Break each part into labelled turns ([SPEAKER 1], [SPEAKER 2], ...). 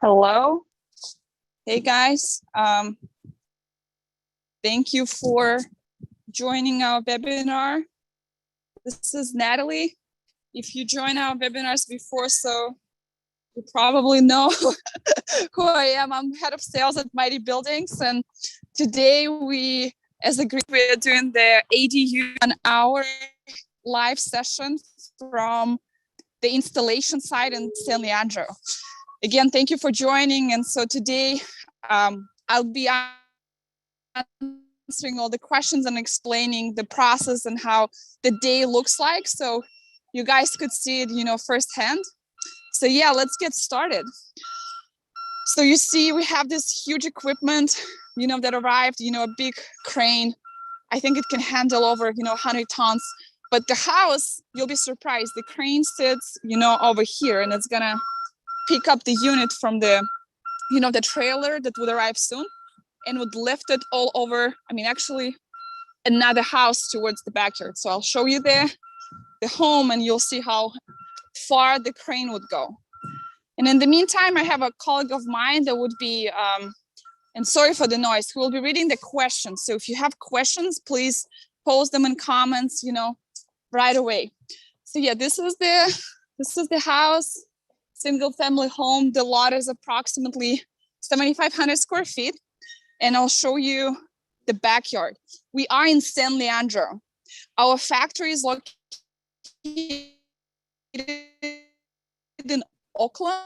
[SPEAKER 1] Hello. Hey guys. Thank you for joining our webinar. This is Natalie. If you join our webinars before, so you probably know who I am. I'm head of sales at Mighty Buildings, and today we, as a group, we are doing the ADU 1-hour live session from the installation site in San Leandro. Again, thank you for joining. And so today I'll be answering all the questions and explaining the process and how the day looks like. So you guys could see it, firsthand. So yeah, let's get started. So you see, we have this huge equipment, that arrived, a big crane. I think it can handle over, 100 tons. But the house, you'll be surprised. The crane sits, over here, and it's gonna pick up the unit from the, the trailer that would arrive soon and would lift it all over. Actually another house towards the backyard. So I'll show you the home and you'll see how far the crane would go. And in the meantime, I have a colleague of mine that would be, and sorry for the noise, who will be reading the questions. So if you have questions, please post them in comments, right away. So yeah, this is the house. Single family home. The lot is approximately 7,500 square feet. And I'll show you the backyard. We are in San Leandro. Our factory is located in Oakland.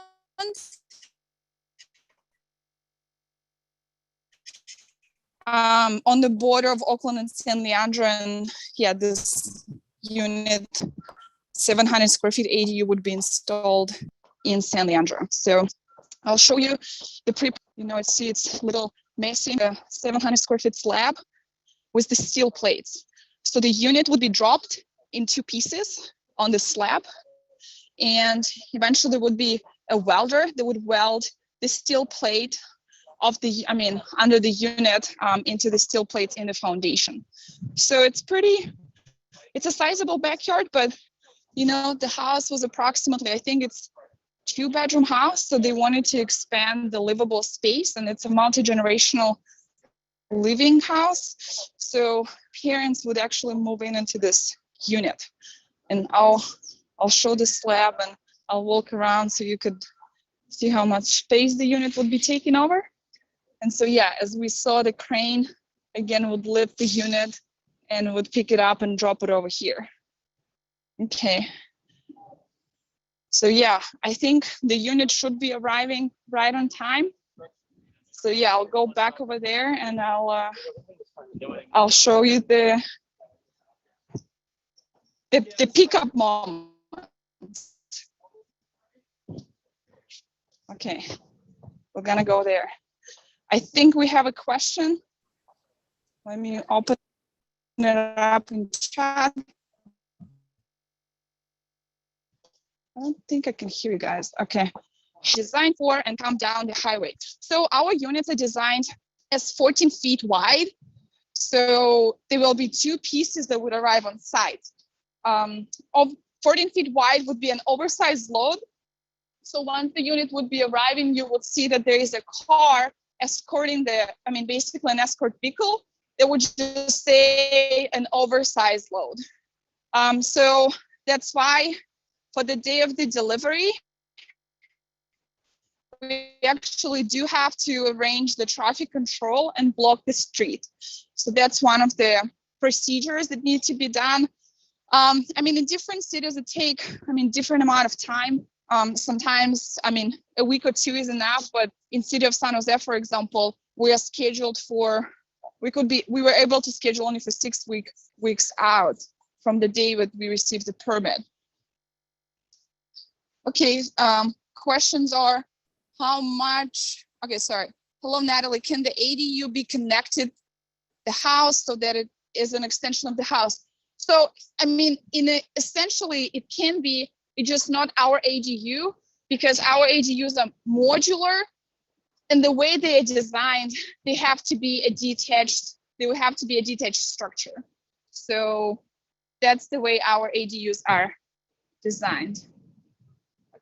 [SPEAKER 1] On the border of Oakland and San Leandro. And yeah, this unit, 700 square feet ADU would be installed in San Leandro. So I'll show you the it's a little messy, the 700 square feet slab with the steel plates. So the unit would be dropped in 2 pieces on the slab, and eventually there would be a welder that would weld the steel plate of the, under the unit into the steel plates in the foundation. So it's a sizable backyard, but the house was approximately, I think it's 2-bedroom house, so they wanted to expand the livable space, and it's a multi-generational living house. So parents would actually move into this unit, and I'll show the slab and I'll walk around so you could see how much space the unit would be taking over. And so yeah, as we saw, the crane again would lift the unit and would pick it up and drop it over here. Okay. So yeah, I think the unit should be arriving right on time. So yeah, I'll go back over there and I'll show you the pickup moment. Okay, we're gonna go there. I think we have a question. Let me open it up in chat. I don't think I can hear you guys. Okay. Designed for and come down the highway. So our units are designed as 14 feet wide. So there will be 2 pieces that would arrive on site. Of 14 feet wide would be an oversized load. So once the unit would be arriving, you would see that there is a car escorting basically an escort vehicle that would just say an oversized load. So that's why for the day of the delivery, we actually do have to arrange the traffic control and block the street. So that's one of the procedures that need to be done. In different cities, it take, different amount of time. Sometimes, a week or 2 is enough, but in city of San Jose, for example, we are scheduled for, we were able to schedule only for 6 weeks out from the day that we received the permit. Okay, questions are how much, okay, sorry. Hello, Natalie, can the ADU be connected the house so that it is an extension of the house? So, essentially it can be, it's just not our ADU because our ADUs are modular, and the way they are designed, they will have to be a detached structure. So that's the way our ADUs are designed.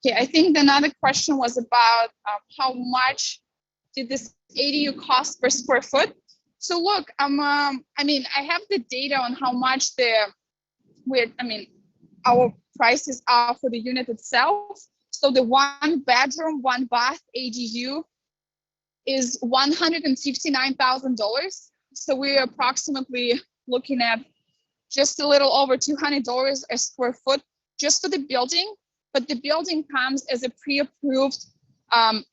[SPEAKER 1] Okay, I think another question was about how much did this ADU cost per square foot? So look, I mean, I have the data on how much our prices are for the unit itself. So the 1 bedroom, 1 bath ADU is $159,000. So we're approximately looking at just a little over $200 a square foot just for the building. But the building comes as a pre-approved,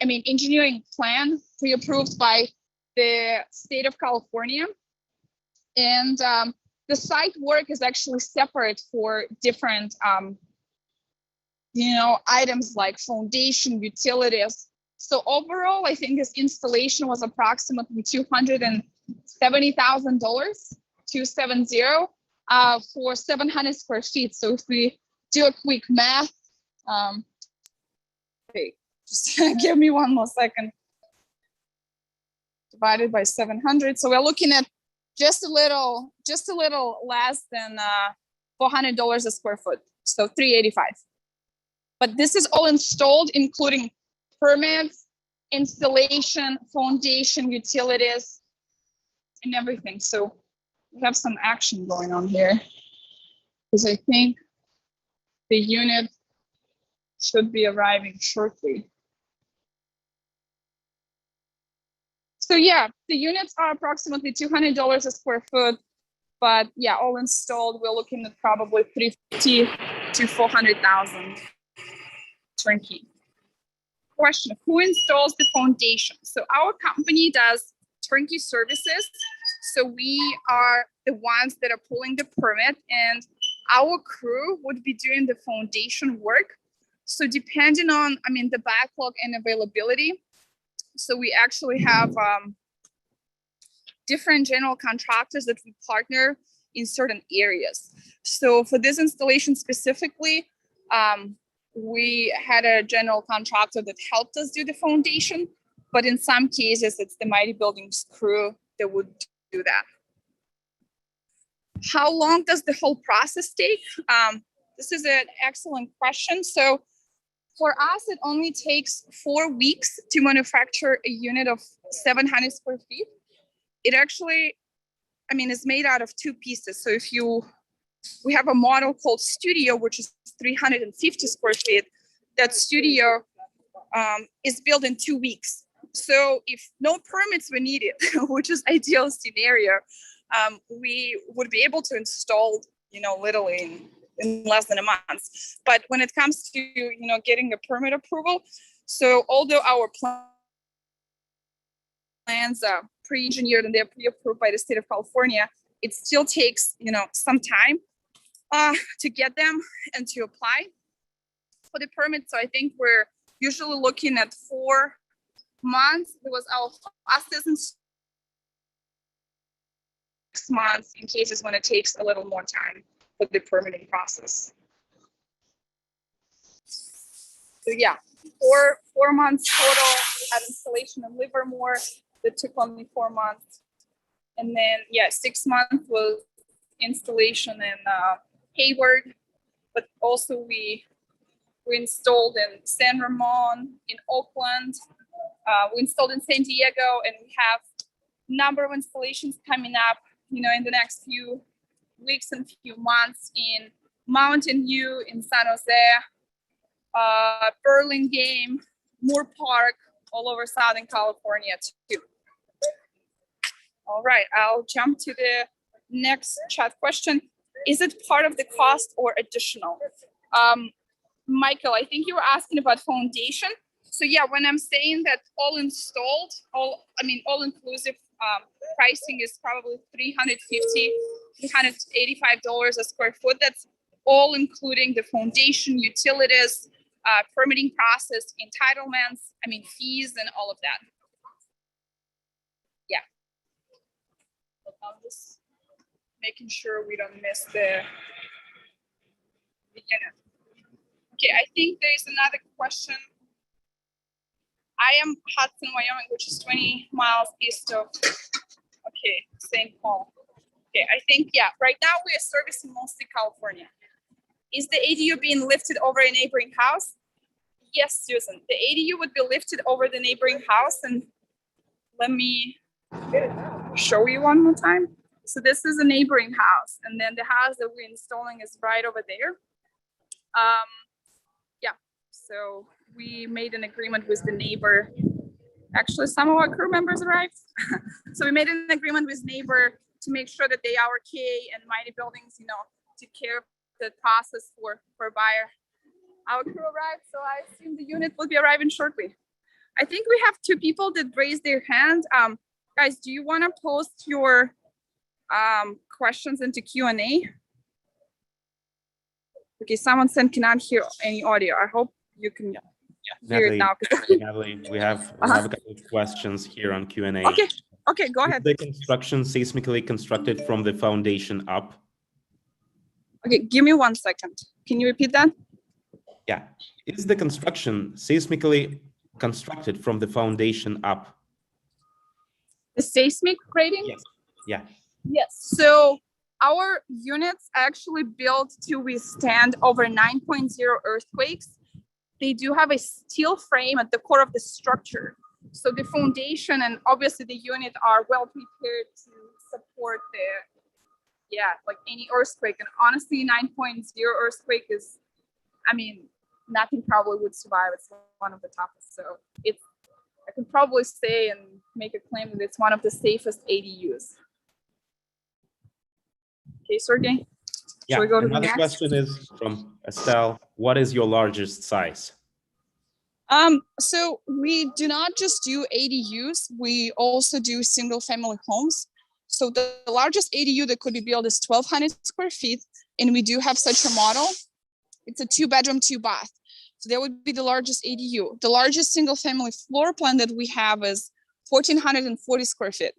[SPEAKER 1] engineering plan, pre-approved by the state of California. And the site work is actually separate for different, items like foundation, utilities. So overall, I think this installation was approximately $270,000, 270, for 700 square feet. So if we do a quick math, okay, just give me one more second. Divided by 700. So we're looking at just a little less than $400 a square foot. So $385. But this is all installed, including permits, installation, foundation, utilities, and everything. So we have some action going on here, because I think the unit should be arriving shortly. So yeah, the units are approximately $200 a square foot, but yeah, all installed, we're looking at probably $350,000 to $400,000 turnkey. Question: who installs the foundation? So our company does turnkey services. So we are the ones that are pulling the permit, and our crew would be doing the foundation work. So depending on, the backlog and availability, so we actually have different general contractors that we partner in certain areas. So for this installation specifically, we had a general contractor that helped us do the foundation, but in some cases, it's the Mighty Buildings crew that would do that. How long does the whole process take? This is an excellent question. So for us, it only takes 4 weeks to manufacture a unit of 700 square feet. It actually, is made out of 2 pieces. So we have a model called Studio, which is 350 square feet. That Studio is built in 2 weeks. So if no permits were needed, which is ideal scenario, we would be able to install, literally in less than a month. But when it comes to, getting a permit approval, so although our plans are pre-engineered and they're pre-approved by the state of California, it still takes, some time to get them and to apply for the permit. So I think we're usually looking at 4 months. It was our fastest in 6 months in cases when it takes a little more time for the permitting process. So yeah, 4 months total. We had installation in Livermore that took only 4 months. And then, 6 months was installation in Hayward, but also we installed in San Ramon, in Oakland, we installed in San Diego, and we have a number of installations coming up, in the next few weeks and few months in Mountain View, in San Jose, Burlingame, Moore Park, all over Southern California too. All right, I'll jump to the next chat question. Is it part of the cost or additional? Michael, I think you were asking about foundation. So yeah, when I'm saying that all installed, all inclusive pricing is probably $350, $385 a square foot. That's all including the foundation, utilities, permitting process, entitlements, fees and all of that. Yeah. I'm just making sure we don't miss the unit. Okay, I think there's another question. I am Hudson, Wyoming, which is 20 miles east of, St. Paul. Okay, I think, right now we are servicing mostly California. Is the ADU being lifted over a neighboring house? Yes, Susan, the ADU would be lifted over the neighboring house, and let me show you one more time. So this is a neighboring house, and then the house that we're installing is right over there. Yeah, so we made an agreement with the neighbor. Actually, some of our crew members arrived. So we made an agreement with neighbor to make sure that they are okay, and Mighty Buildings, took care of the process for buyer. Our crew arrived, so I assume the unit will be arriving shortly. I think we have two people that raised their hand. Guys, do you want to post your questions into Q&A? Okay, someone said cannot hear any audio. I hope you can hear it now.
[SPEAKER 2] Natalie, we have a couple of questions here on Q&A.
[SPEAKER 1] Okay, go ahead.
[SPEAKER 2] Is the construction seismically constructed from the foundation up?
[SPEAKER 1] Okay, give me 1 second. Can you repeat that?
[SPEAKER 2] Yeah. Is the construction seismically constructed from the foundation up?
[SPEAKER 1] The seismic rating?
[SPEAKER 2] Yes. Yeah.
[SPEAKER 1] Yes. So our units actually built to withstand over 9.0 earthquakes. They do have a steel frame at the core of the structure. So the foundation and obviously the unit are well prepared to support like any earthquake. And honestly, 9.0 earthquake is, nothing probably would survive. It's one of the toughest. So I could probably say and make a claim that it's one of the safest ADUs. Okay, Sergey.
[SPEAKER 2] Yeah,
[SPEAKER 1] we go to
[SPEAKER 2] another
[SPEAKER 1] the next
[SPEAKER 2] question is from Estelle. What is your largest size?
[SPEAKER 1] So we do not just do ADUs, we also do single family homes. So the largest ADU that could be built is 1,200 square feet, and we do have such a model. It's a 2-bedroom, 2-bath. So that would be the largest ADU. The largest single family floor plan that we have is 1,440 square feet.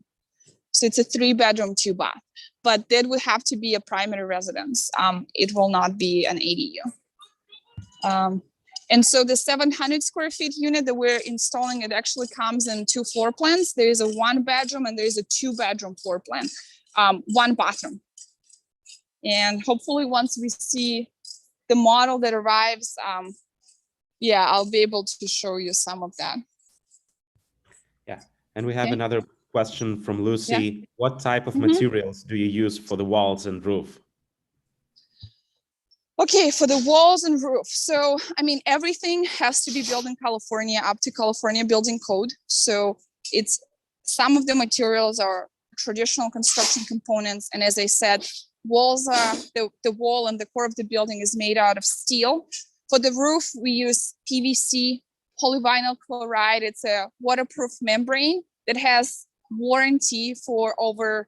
[SPEAKER 1] So it's a 3-bedroom, 2-bath, but that would have to be a primary residence. It will not be an ADU. And so the 700 square feet unit that we're installing, it actually comes in 2 floor plans. There is a 1-bedroom and there is a 2-bedroom floor plan, 1 bathroom. And hopefully once we see the model that arrives, I'll be able to show you some of that.
[SPEAKER 2] Yeah, and we have another question from Lucy.
[SPEAKER 1] Yeah.
[SPEAKER 2] What type of materials do you use for the walls and roof?
[SPEAKER 1] Okay, for the walls and roof. So, everything has to be built in California up to California building code. So some of the materials are traditional construction components. And as I said, walls are the wall and the core of the building is made out of steel. For the roof, we use PVC polyvinyl chloride. It's a waterproof membrane that has warranty for over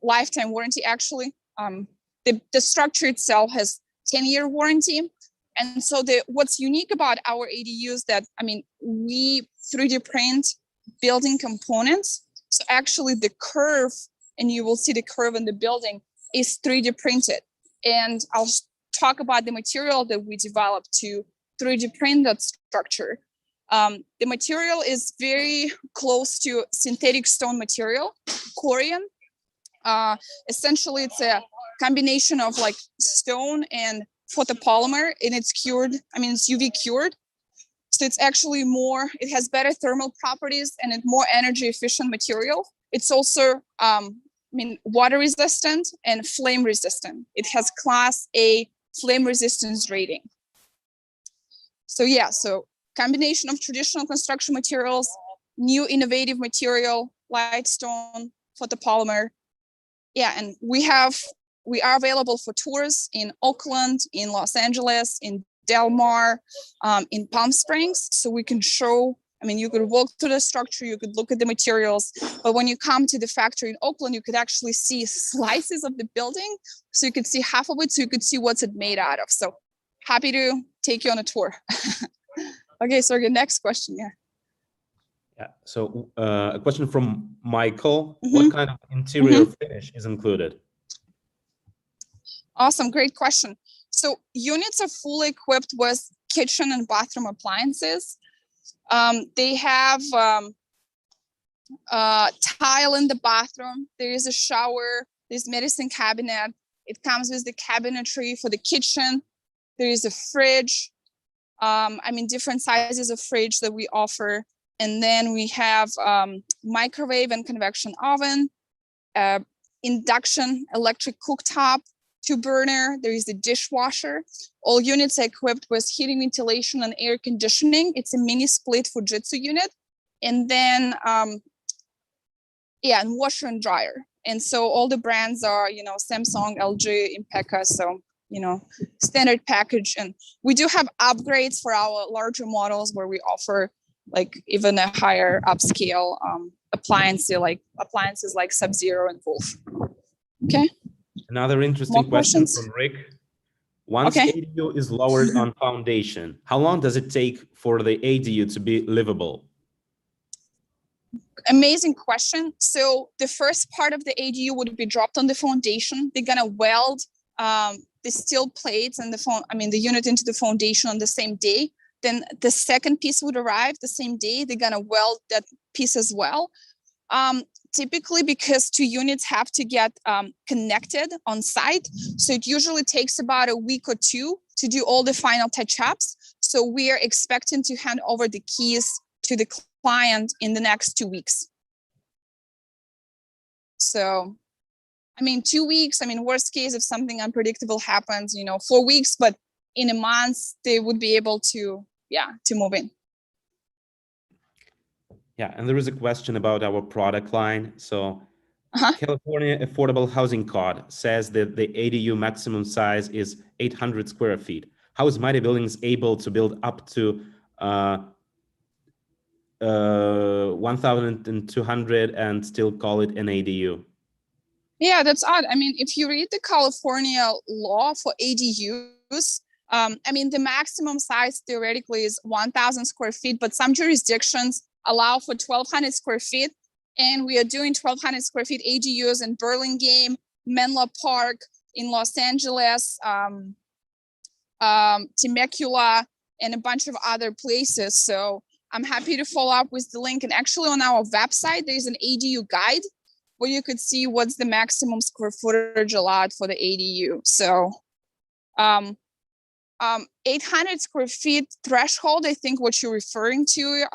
[SPEAKER 1] lifetime warranty. Actually, the structure itself has 10-year warranty. And so what's unique about our ADUs that, we 3D print building components. So actually the curve, and you will see the curve in the building, is 3D printed. And I'll talk about the material that we developed to 3D print that structure. The material is very close to synthetic stone material, corian. Essentially, it's a combination of like stone and photopolymer, and it's cured. It's UV cured. So it's actually it has better thermal properties and it's more energy efficient material. It's also, water resistant and flame resistant. It has Class A flame resistance rating. So so combination of traditional construction materials, new innovative material, light stone, photopolymer. Yeah, and we are available for tours in Oakland, in Los Angeles, in Del Mar, in Palm Springs. So we can show, you could walk through the structure, you could look at the materials, but when you come to the factory in Oakland, you could actually see slices of the building. So you could see half of it, so you could see what's it made out of. So happy to take you on a tour. Okay, so next question,
[SPEAKER 2] Yeah, so a question from Michael. What kind of interior finish is included?
[SPEAKER 1] Awesome, great question. So units are fully equipped with kitchen and bathroom appliances. They have tile in the bathroom. There is a shower. There's medicine cabinet. It comes with the cabinetry for the kitchen. There is a fridge. I mean, different sizes of fridge that we offer. And then we have microwave and convection oven, induction electric cooktop, 2-burner. There is a dishwasher. All units are equipped with heating, ventilation, and air conditioning. It's a mini split Fujitsu unit. And then, and washer and dryer. And so all the brands are, Samsung, LG, Impeka. So, standard package. And we do have upgrades for our larger models where we offer like even a higher upscale appliances like Sub-Zero and Wolf. Okay.
[SPEAKER 2] Another interesting question from Rick. Once ADU is lowered on foundation, how long does it take for the ADU to be livable?
[SPEAKER 1] Amazing question. So the first part of the ADU would be dropped on the foundation. They're gonna weld the steel plates and the unit into the foundation on the same day. Then the second piece would arrive the same day. They're gonna weld that piece as well. Typically, because 2 units have to get connected on site, so it usually takes about a week or 2 to do all the final touch-ups. So we are expecting to hand over the keys to the client in the next 2 weeks. So, 2 weeks, worst case, if something unpredictable happens, 4 weeks, but in a month, they would be able to move in.
[SPEAKER 2] Yeah, and there is a question about our product line. So California Affordable Housing Code says that the ADU maximum size is 800 square feet. How is Mighty Buildings able to build up to 1,200 and still call it an ADU?
[SPEAKER 1] Yeah, that's odd. If you read the California law for ADUs, the maximum size theoretically is 1,000 square feet, but some jurisdictions allow for 1,200 square feet. And we are doing 1,200 square feet ADUs in Burlingame, Menlo Park, in Los Angeles, Temecula, and a bunch of other places. So I'm happy to follow up with the link. And actually on our website, there's an ADU guide where you could see what's the maximum square footage allowed for the ADU. So 800 square feet threshold, I think what you're referring to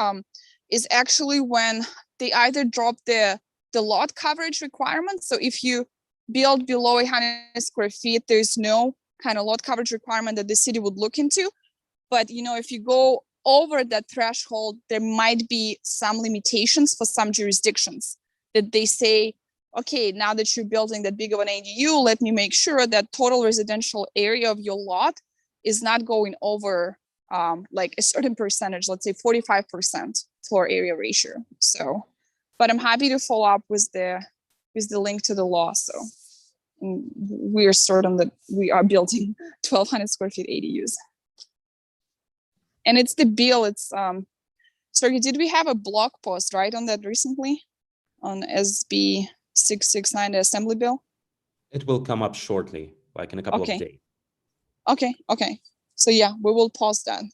[SPEAKER 1] is actually when they either drop the lot coverage requirement. So if you build below 800 square feet, there's no kind of lot coverage requirement that the city would look into. But, if you go over that threshold, there might be some limitations for some jurisdictions that they say, okay, now that you're building that big of an ADU, let me make sure that total residential area of your lot is not going over like a certain percentage, let's say 45% floor area ratio. So, but I'm happy to follow up with the link to the law. So we are certain that we are building 1,200 square feet ADUs. And it's the bill. It's sorry, did we have a blog post right on that recently on SB 669, the assembly bill?
[SPEAKER 2] It will come up shortly, like in a couple of days.
[SPEAKER 1] Okay. So yeah, we will post that.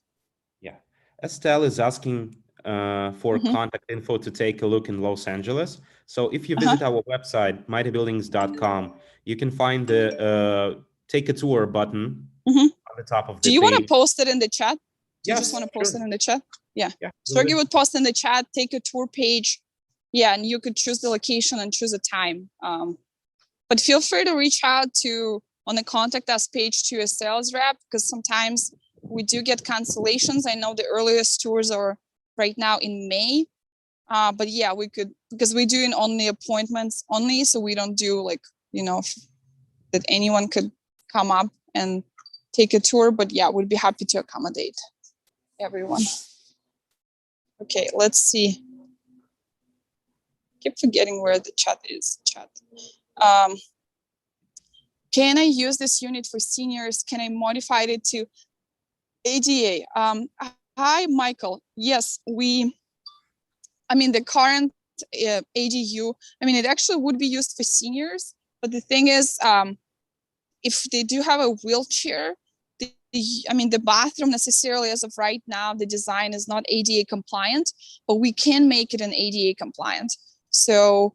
[SPEAKER 2] Yeah. Estelle is asking for contact info to take a look in Los Angeles. So if you visit our website, mightybuildings.com, you can find the take a tour button on the top of the page.
[SPEAKER 1] Do you want to post it in the chat? Do
[SPEAKER 2] you
[SPEAKER 1] just want to post it in the chat? Yeah.
[SPEAKER 2] Sergey
[SPEAKER 1] would post in the chat, take a tour page. Yeah, and you could choose the location and choose a time. But feel free to reach out on the contact us page to a sales rep, because sometimes we do get cancellations. I know the earliest tours are right now in May. But yeah, we could, because we're doing only appointments only. So we don't do that anyone could come up and take a tour. But yeah, we'd be happy to accommodate everyone. Okay, let's see. Keep forgetting where the chat is. Can I use this unit for seniors? Can I modify it to ADA? Hi, Michael. Yes, the current ADU, it actually would be used for seniors. But the thing is, if they do have a wheelchair, the bathroom necessarily as of right now, the design is not ADA compliant, but we can make it an ADA compliant. So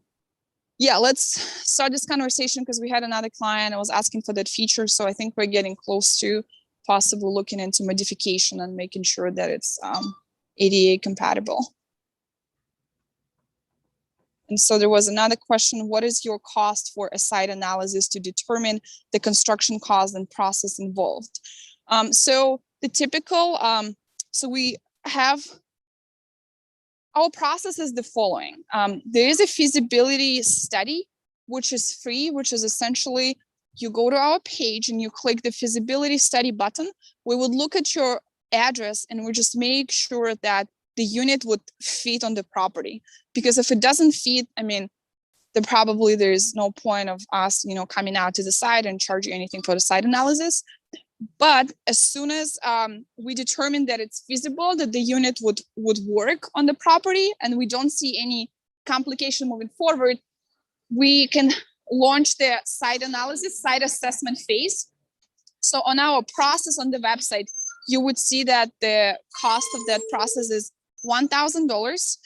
[SPEAKER 1] yeah, let's start this conversation, because we had another client that was asking for that feature. So I think we're getting close to possibly looking into modification and making sure that it's ADA compatible. And so there was another question, what is your cost for a site analysis to determine the construction cost and process involved? So the typical, so we have, our process is the following. There is a feasibility study, which is free, which is essentially, you go to our page and you click the feasibility study button. We would look at your address and we just make sure that the unit would fit on the property. Because if it doesn't fit, I mean, then probably there's no point of us, coming out to the site and charging anything for the site analysis. But as soon as we determine that it's feasible, that the unit would work on the property, and we don't see any complication moving forward, we can launch the site analysis, site assessment phase. So on our process on the website, you would see that the cost of that process is $1,000.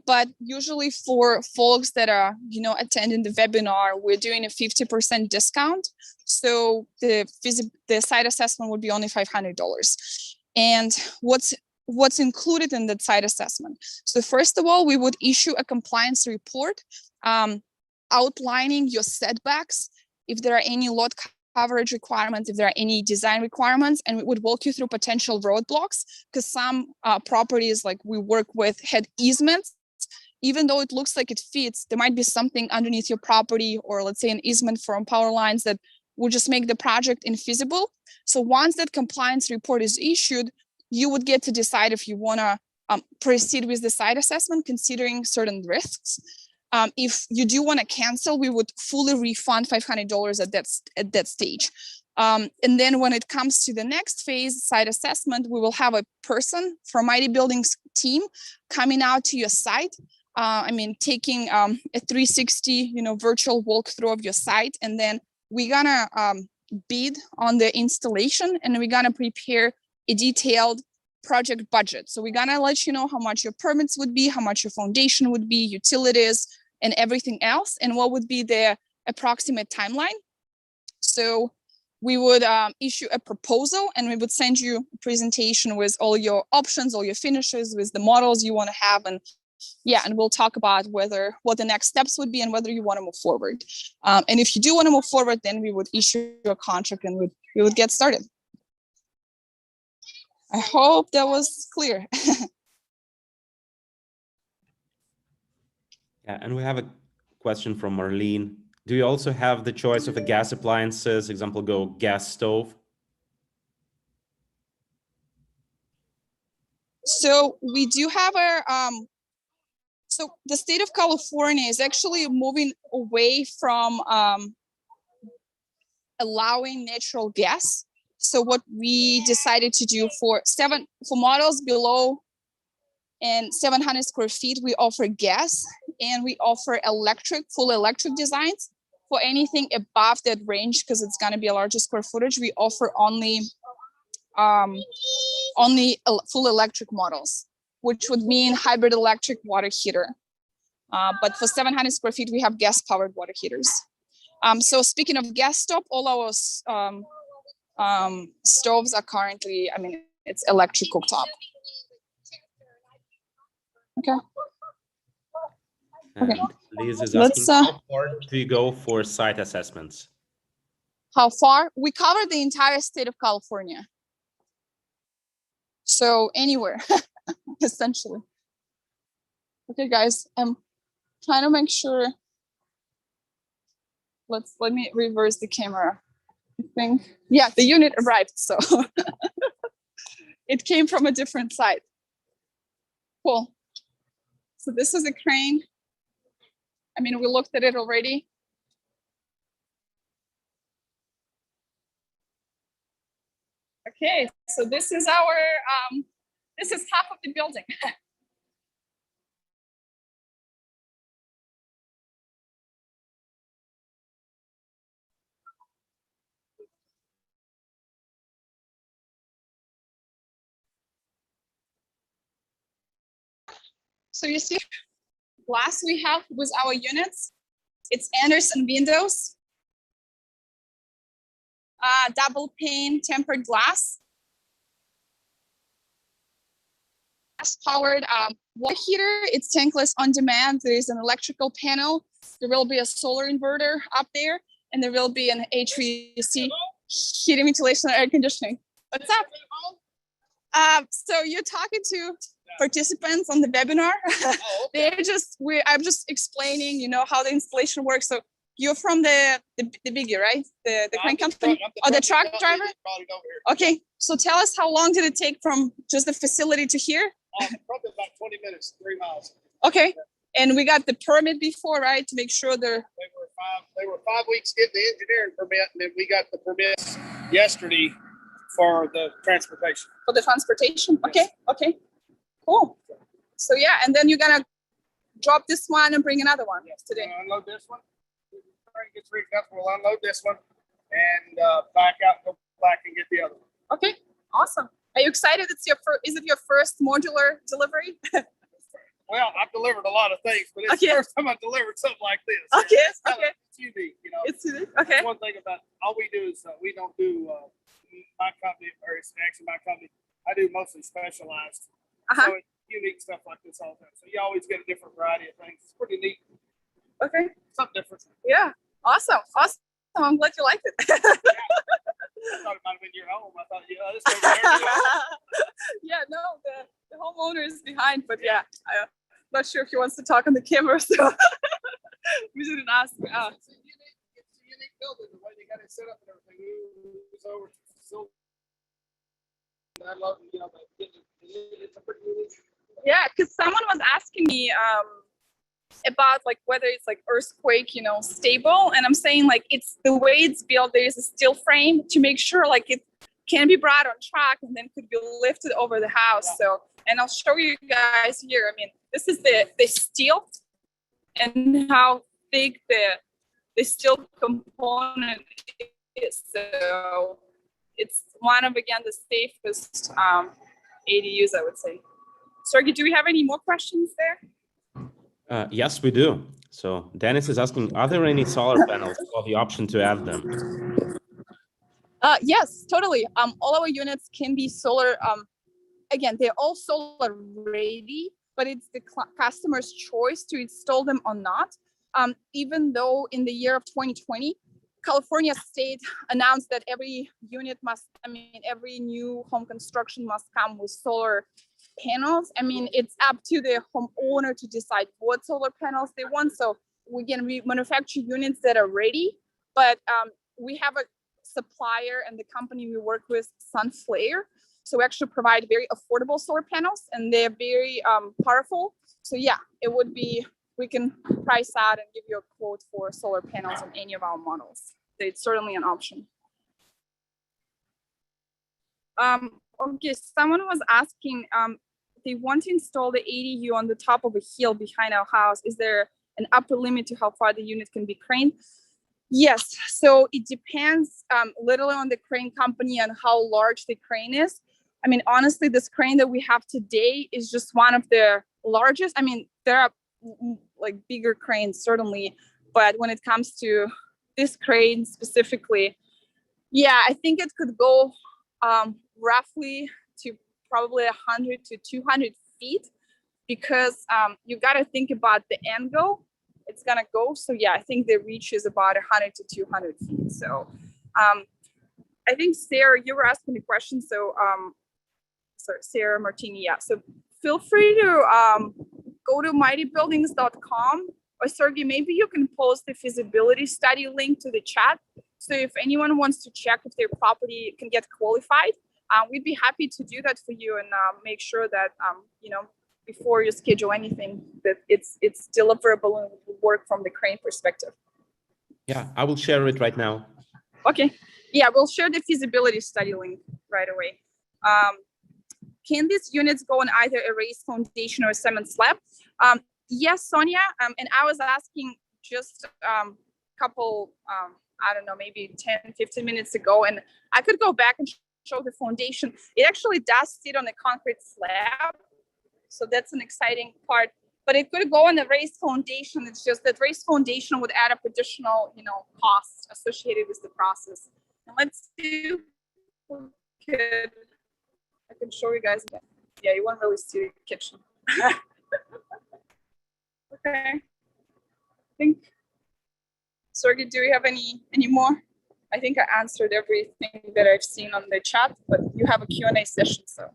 [SPEAKER 1] But usually for folks that are, attending the webinar, we're doing a 50% discount. So the site assessment would be only $500. And what's included in that site assessment? So first of all, we would issue a compliance report outlining your setbacks, if there are any lot coverage requirements, if there are any design requirements, and we would walk you through potential roadblocks, because some properties like we work with had easements. Even though it looks like it fits, there might be something underneath your property, or let's say an easement from power lines that would just make the project infeasible. So once that compliance report is issued, you would get to decide if you want to proceed with the site assessment, considering certain risks. If you do want to cancel, we would fully refund $500 at that stage. And then when it comes to the next phase, site assessment, we will have a person from Mighty Buildings team coming out to your site. Taking a 360, virtual walkthrough of your site, and then we're gonna bid on the installation, and we're gonna prepare a detailed project budget. So we're gonna let you know how much your permits would be, how much your foundation would be, utilities, and everything else, and what would be the approximate timeline. So we would issue a proposal, and we would send you a presentation with all your options, all your finishes, with the models you want to have, and we'll talk about what the next steps would be and whether you want to move forward. And if you do want to move forward, then we would issue a contract and we would get started. I hope that was clear.
[SPEAKER 2] Yeah, and we have a question from Marlene. Do you also have the choice of a gas appliances, example, gas stove?
[SPEAKER 1] So we do have so the state of California is actually moving away from allowing natural gas. So what we decided to do for models below and 700 square feet, we offer gas, and we offer full electric designs. For anything above that range, because it's going to be a larger square footage, we offer only full electric models, which would mean hybrid electric water heater. But for 700 square feet, we have gas powered water heaters. So speaking of gas stove, all our stoves are currently, it's electric cooktop. Okay.
[SPEAKER 2] And Liz is asking, how far do you go for site assessments?
[SPEAKER 1] How far? We cover the entire state of California. So anywhere, essentially. Okay, guys, I'm trying to make sure. Let me reverse the camera. I think, yeah, the unit arrived, so it came from a different side. Cool. So this is a crane. We looked at it already. Okay, so this is this is half of the building. So you see, glass we have with our units, it's Anderson windows. double pane tempered glass. Gas-powered water heater. It's tankless on demand. There is an electrical panel. There will be a solar inverter up there, and there will be an HVAC, heating, ventilation, and air conditioning. What's up? So you're talking to participants on the webinar. Oh, okay. I'm just explaining, you know, how the installation works. So you're from the biggie, right? The crane company? Or the truck driver? Okay. So tell us, how long did it take from just the facility to here?
[SPEAKER 3] Probably about 20 minutes, 3 miles.
[SPEAKER 1] Okay. And we got the permit before, right? To make sure
[SPEAKER 3] They were 5 weeks getting the engineering permit, and then we got the permits yesterday for the transportation.
[SPEAKER 1] For the transportation? Okay. Okay. Cool. So yeah, and then you're gonna drop this one and bring another one today.
[SPEAKER 3] Unload this one. Train gets rigged up, we'll unload this one and back out, go back and get the other one.
[SPEAKER 1] Okay, awesome. Are you excited? Is it your first modular delivery?
[SPEAKER 3] Well, I've delivered a lot of things, but it's the first time I've delivered something like this.
[SPEAKER 1] Okay, okay.
[SPEAKER 3] It's unique, you know.
[SPEAKER 1] It's unique. Okay.
[SPEAKER 3] That's one thing about all we do is we don't do my company, or it's actually my company. I do mostly specialized. So it's unique stuff like this all the time. So you always get a different variety of things. It's pretty neat.
[SPEAKER 1] Okay.
[SPEAKER 3] Something different.
[SPEAKER 1] Yeah. Awesome. Awesome. I'm glad you liked it.
[SPEAKER 3] I thought it might have been your home. I thought, yeah, this goes there.
[SPEAKER 1] Yeah, no, the homeowner is behind, but yeah, I'm not sure if he wants to talk on the camera, so we didn't ask.
[SPEAKER 3] It's a unique building, the way they got it set up and everything. It's over to the facility. I love, you know, it's a pretty unique.
[SPEAKER 1] Yeah, because someone was asking me about like whether it's like earthquake, you know, stable, and I'm saying like it's the way it's built. There is a steel frame to make sure like it can be brought on track and then could be lifted over the house. Yeah. So, and I'll show you guys here. I mean, this is the steel and how thick the steel component is. So it's one of, again, the safest ADUs, I would say. Sergey, do we have any more questions there?
[SPEAKER 2] Yes, we do. So Dennis is asking, are there any solar panels or the option to add them?
[SPEAKER 1] Yes, totally. All our units can be solar. Again, they're all solar ready, but it's the customer's choice to install them or not. Even though in the year of 2020, California state announced that every unit must, every new home construction must come with solar panels. I mean, it's up to the homeowner to decide what solar panels they want. So we can manufacture units that are ready, but we have a supplier and the company we work with, Sunflare. So we actually provide very affordable solar panels and they're very powerful. So yeah, it would be, we can price out and give you a quote for solar panels on any of our models. So it's certainly an option. Okay, someone was asking, they want to install the ADU on the top of a hill behind our house. Is there an upper limit to how far the unit can be craned? Yes, so it depends literally on the crane company and how large the crane is. I mean, honestly, this crane that we have today is just one of the largest. I mean, there are like bigger cranes, certainly, but when it comes to this crane specifically, yeah, I think it could go roughly to probably 100 to 200 feet because you got to think about the angle it's gonna go. So yeah, I think the reach is about 100 to 200 feet. So I think Sarah, you were asking the question. So sorry, Sarah Martini, yeah. So feel free to go to mightybuildings.com, or Sergey, maybe you can post the feasibility study link to the chat. So if anyone wants to check if their property can get qualified, we'd be happy to do that for you and make sure that, you know, before you schedule anything, that it's deliverable and will work from the crane perspective.
[SPEAKER 2] Yeah, I will share it right now.
[SPEAKER 1] Okay. Yeah, we'll share the feasibility study link right away. Can these units go on either a raised foundation or a cement slab? Yes, Sonia. And I was asking just a couple, I don't know, maybe 10, 15 minutes ago, and I could go back and show the foundation. It actually does sit on a concrete slab. So that's an exciting part, but it could go on a raised foundation. It's just that raised foundation would add up additional, you know, costs associated with the process. Let's see if we could, I can show you guys again. Yeah, you won't really see the kitchen. Okay. I think, Sergey, do we have any more? I think I answered everything that I've seen on the chat, but you have a Q&A session, so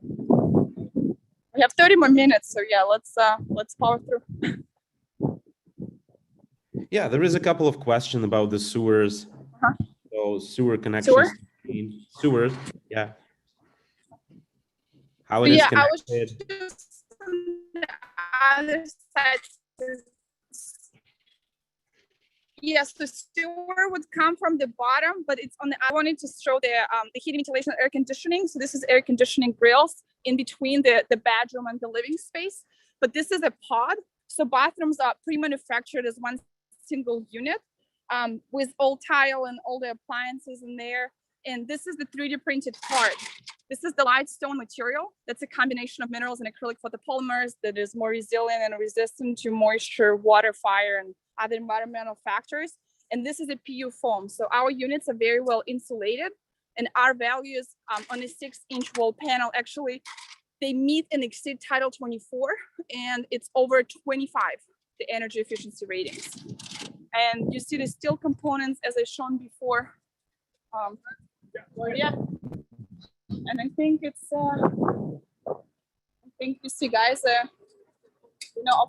[SPEAKER 1] we have 30 more minutes. So yeah, let's power through.
[SPEAKER 2] Yeah, there is a couple of questions about the sewers. So sewer connections. Sewers, yeah. How it is connected.
[SPEAKER 1] I was just on the other side. Yes, the sewer would come from the bottom, but it's on the. I wanted to show the heating, ventilation, air conditioning. So this is air conditioning grills in between the bedroom and the living space. But this is a pod. So bathrooms are pre-manufactured as one single unit with all tile and all the appliances in there. And this is the 3D printed part. This is the light stone material. That's a combination of minerals and acrylic photopolymers that is more resilient and resistant to moisture, water, fire, and other environmental factors. And this is a PU foam. So our units are very well insulated, and our values on a 6-inch wall panel, actually, they meet and exceed Title 24, and it's over 25, the energy efficiency ratings. And you see the steel components as I shown before. Yeah. And I think it's, I think you see guys, a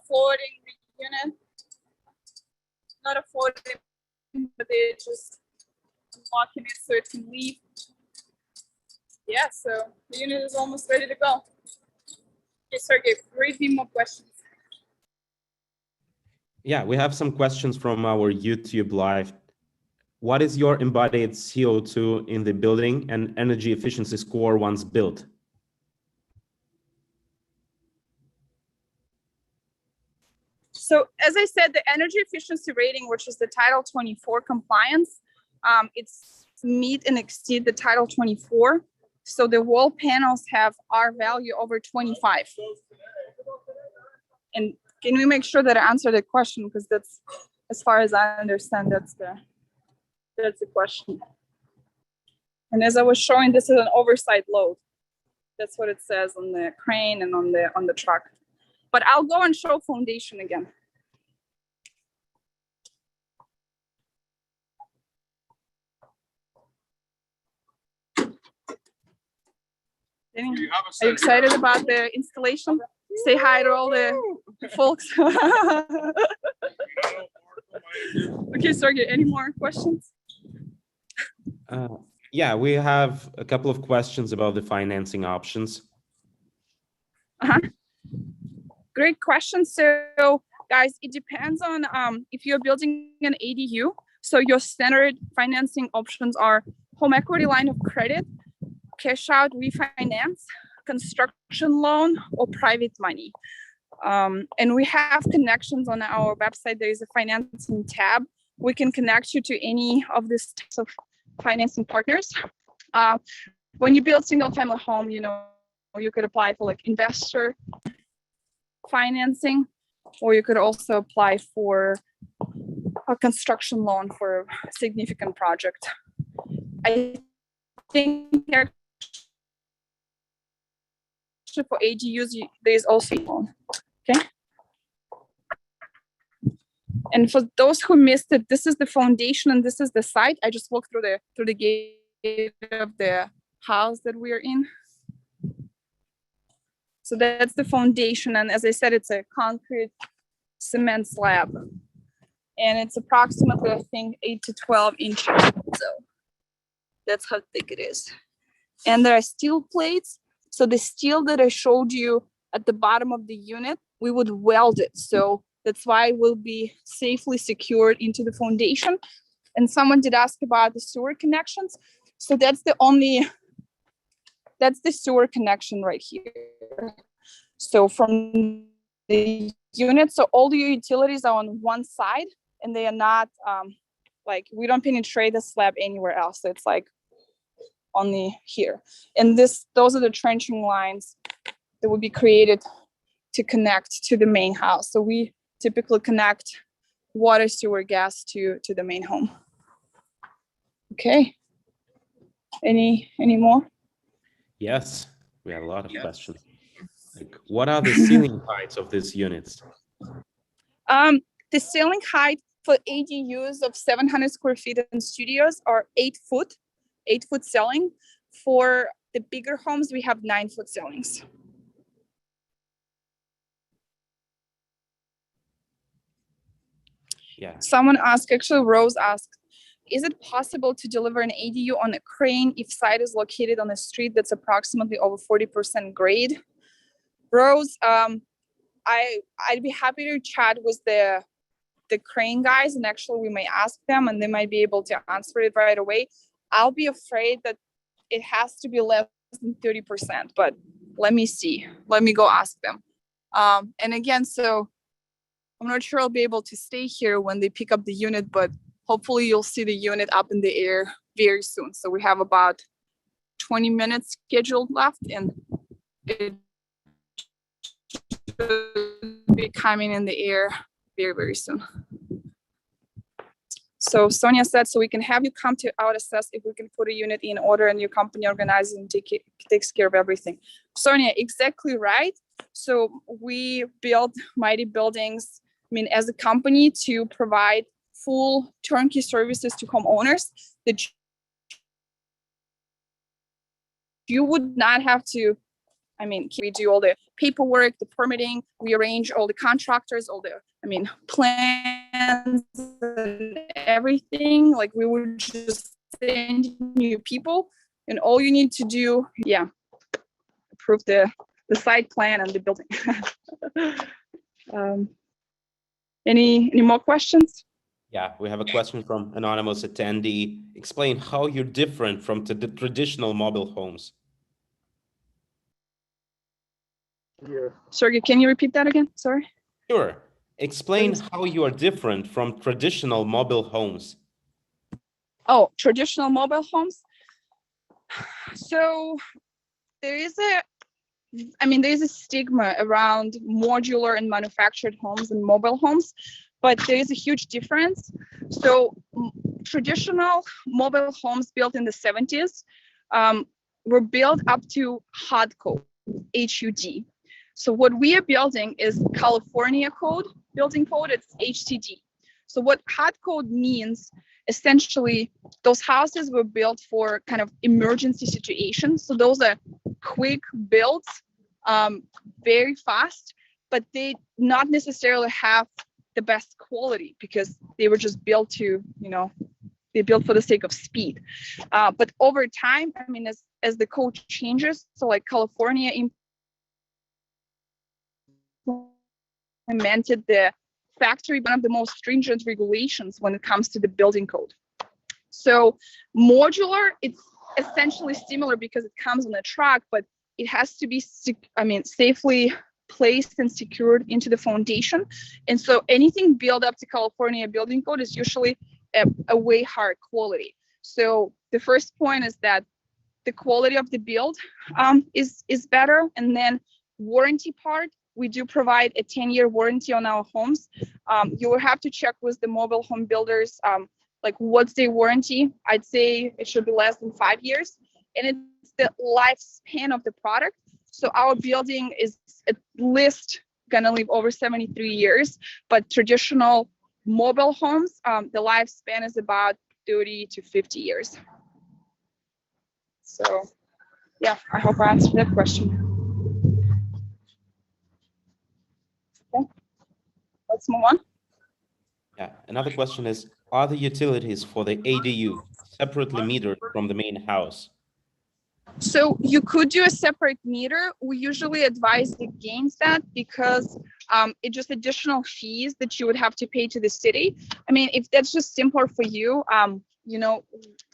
[SPEAKER 1] floating unit. Not a floating, but they're just unlocking it so it can leave. Yeah, so the unit is almost ready to go. Okay, Sergey, read me more questions.
[SPEAKER 2] Yeah, we have some questions from our YouTube live. What is your embodied CO2 in the building and energy efficiency score once built?
[SPEAKER 1] So as I said, the energy efficiency rating, which is the Title 24 compliance, it's meet and exceed the Title 24. So the wall panels have R value over 25. And can we make sure that I answer the question? Because that's, as far as I understand, that's the question. And as I was showing, this is an oversight load. That's what it says on the crane and on the truck. But I'll go and show foundation again. Are you excited about the installation? Say hi to all the folks. Okay, Sergey, any more questions?
[SPEAKER 2] Yeah, we have a couple of questions about the financing options.
[SPEAKER 1] Great question. So guys, it depends on if you're building an ADU. So your standard financing options are home equity line of credit, cash out refinance, construction loan, or private money. And we have connections on our website. There is a financing tab. We can connect you to any of these types of financing partners. When you build single family home, you could apply for like investor financing, or you could also apply for a construction loan for a significant project. I think for ADUs, there's also a loan. Okay. And for those who missed it, this is the foundation and this is the site. I just walked through the gate of the house that we are in. So that's the foundation, and as I said, it's a concrete cement slab, and it's approximately, I think, 8 to 12 inches. So that's how thick it is. And there are steel plates. So the steel that I showed you at the bottom of the unit, we would weld it. So that's why it will be safely secured into the foundation. And someone did ask about the sewer connections. So that's the sewer connection right here. So from the unit, so all the utilities are on one side, and they are not like, we don't penetrate the slab anywhere else. So it's like only here. And those are the trenching lines that would be created to connect to the main house. So we typically connect water, sewer, gas to the main home. Okay. Any more?
[SPEAKER 2] Yes, we have a lot of questions. Like, what are the ceiling heights of these units?
[SPEAKER 1] The ceiling height for ADUs of 700 square feet in studios are 8 foot ceiling. For the bigger homes, we have 9 foot ceilings.
[SPEAKER 2] Yeah.
[SPEAKER 1] Someone asked, actually Rose asked, is it possible to deliver an ADU on a crane if site is located on a street that's approximately over 40% grade? Rose, I'd be happy to chat with the crane guys, and actually we may ask them and they might be able to answer it right away. I'll be afraid that it has to be less than 30%, but let me see. Let me go ask them. And again, so I'm not sure I'll be able to stay here when they pick up the unit, but hopefully you'll see the unit up in the air very soon. So we have about 20 minutes scheduled left, and it should be coming in the air very, very soon. So Sonia said, so we can have you come to out assess if we can put a unit in order and your company organizes and takes care of everything. Sonia, exactly right. So we build Mighty Buildings, I mean, as a company to provide full turnkey services to homeowners that you would not have to, I mean, we do all the paperwork, the permitting, we arrange all the contractors, all the, I mean, plans and everything. Like we would just send you people and all you need to do, yeah, approve the site plan and the building. Any more questions?
[SPEAKER 2] Yeah, we have a question from anonymous attendee. Explain how you're different from the traditional mobile homes.
[SPEAKER 1] Sergey, can you repeat that again? Sorry.
[SPEAKER 2] Sure. Explain how you are different from traditional mobile homes.
[SPEAKER 1] Oh, traditional mobile homes. So there is a stigma around modular and manufactured homes and mobile homes, but there is a huge difference. So traditional mobile homes built in the 70s were built up to HUD code, HUD. So what we are building is California code, building code, it's HTD. So what HUD code means, essentially, those houses were built for kind of emergency situations. So those are quick builds, very fast, but they not necessarily have the best quality because they were just built to, they built for the sake of speed. But over time, I mean, as the code changes, so like California implemented the factory, one of the most stringent regulations when it comes to the building code. So modular, it's essentially similar because it comes on a truck, but it has to be, safely placed and secured into the foundation. And so anything built up to California building code is usually a way higher quality. So the first point is that the quality of the build is better. And then warranty part, we do provide a 10-year warranty on our homes. You will have to check with the mobile home builders, like what's their warranty. I'd say it should be less than 5 years. And it's the lifespan of the product. So our building is at least gonna live over 73 years, but traditional mobile homes, the lifespan is about 30 to 50 years. So yeah, I hope I answered that question. Okay, let's move on.
[SPEAKER 2] Yeah, another question is, are the utilities for the ADU separately metered from the main house?
[SPEAKER 1] So you could do a separate meter. We usually advise against that because it's just additional fees that you would have to pay to the city. I mean, if that's just simpler for you,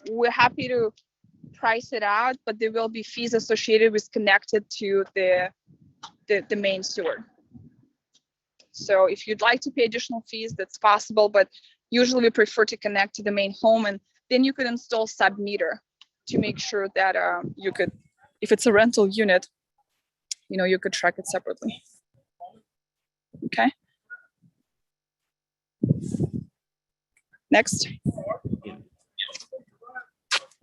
[SPEAKER 1] we're happy to price it out, but there will be fees associated with connected to the main sewer. So if you'd like to pay additional fees, that's possible, but usually we prefer to connect to the main home, and then you could install sub meter to make sure that you could, if it's a rental unit, you could track it separately. Okay. Next.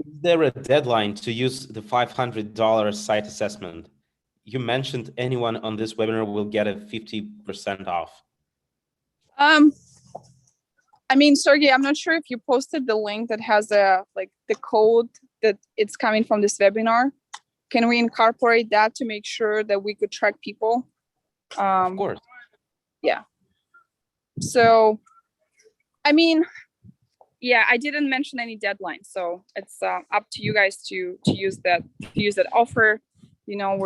[SPEAKER 2] Is there a deadline to use the $500 site assessment? You mentioned anyone on this webinar will get a 50% off.
[SPEAKER 1] I mean, Sergey, I'm not sure if you posted the link that has like the code that it's coming from this webinar. Can we incorporate that to make sure that we could track people?
[SPEAKER 2] Of course.
[SPEAKER 1] Yeah. So, I mean, yeah, I didn't mention any deadline, so it's up to you guys to use that offer. You know,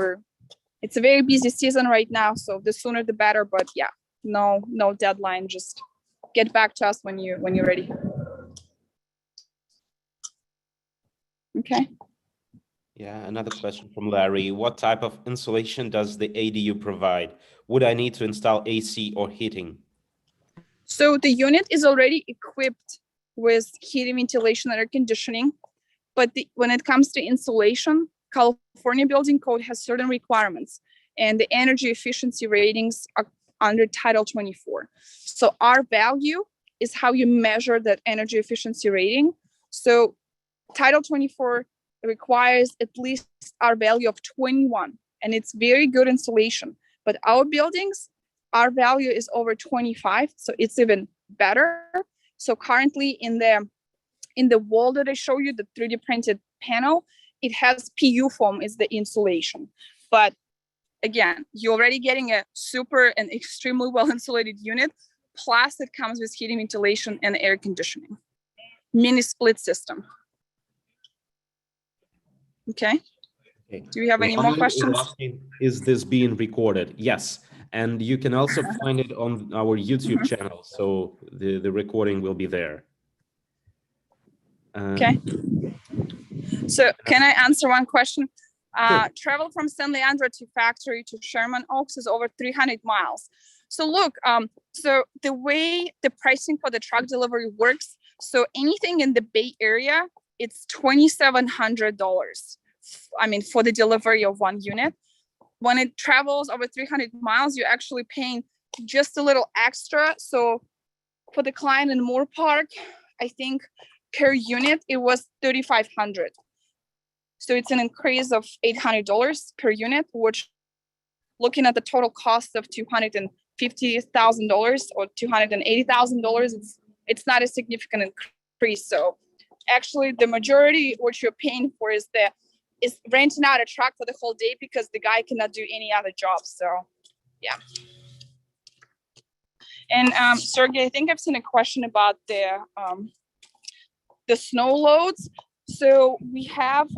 [SPEAKER 1] it's a very busy season right now, so the sooner the better. But yeah, no deadline. Just get back to us when you're ready. Okay.
[SPEAKER 2] Yeah, another question from Larry. What type of insulation does the ADU provide? Would I need to install AC or heating?
[SPEAKER 1] So the unit is already equipped with heating, ventilation, and air conditioning. But when it comes to insulation, California Building Code has certain requirements, and the energy efficiency ratings are under Title 24. So our value is how you measure that energy efficiency rating. So Title 24 requires at least our value of 21, and it's very good insulation. But our buildings, our value is over 25, so it's even better. So currently in the wall that I show you, the 3D printed panel, it has PU foam is the insulation. But again, you're already getting a super and extremely well insulated unit, plus it comes with heating, ventilation, and air conditioning. Mini split system. Okay. Do you have any more questions?
[SPEAKER 2] Is this being recorded? Yes. And you can also find it on our YouTube channel. So the recording will be there.
[SPEAKER 1] Okay. So can I answer one question?
[SPEAKER 2] Sure.
[SPEAKER 1] Travel from San Leandro to factory to Sherman Oaks is over 300 miles. So look, so the way the pricing for the truck delivery works, so anything in the Bay Area, it's $2,700. I mean, for the delivery of one unit. When it travels over 300 miles, you're actually paying just a little extra. So for the client in Moore Park, I think per unit, it was $3,500. So it's an increase of $800 per unit, which looking at the total cost of $250,000 or $280,000, it's not a significant increase. So actually the majority what you're paying for is renting out a truck for the whole day because the guy cannot do any other job. So yeah. And Sergey, I think I've seen a question about the snow loads. So we have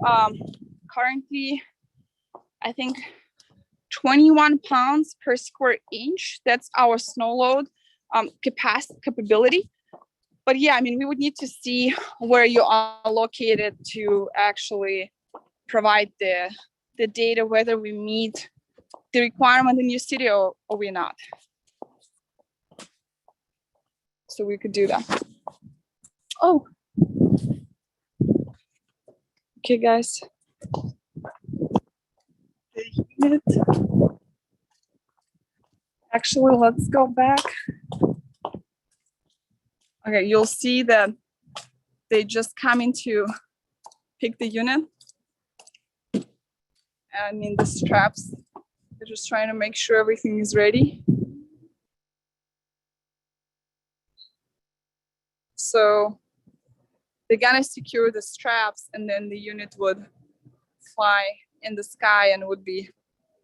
[SPEAKER 1] currently, I think 21 pounds per square inch. That's our snow load capability. But yeah, I mean, we would need to see where you are located to actually provide the data, whether we meet the requirement in your city or we're not. So we could do that. Oh. Okay, guys. Actually, let's go back. Okay, you'll see that they just coming to pick the unit. And in the straps, they're just trying to make sure everything is ready. So they're gonna secure the straps and then the unit would fly in the sky and would be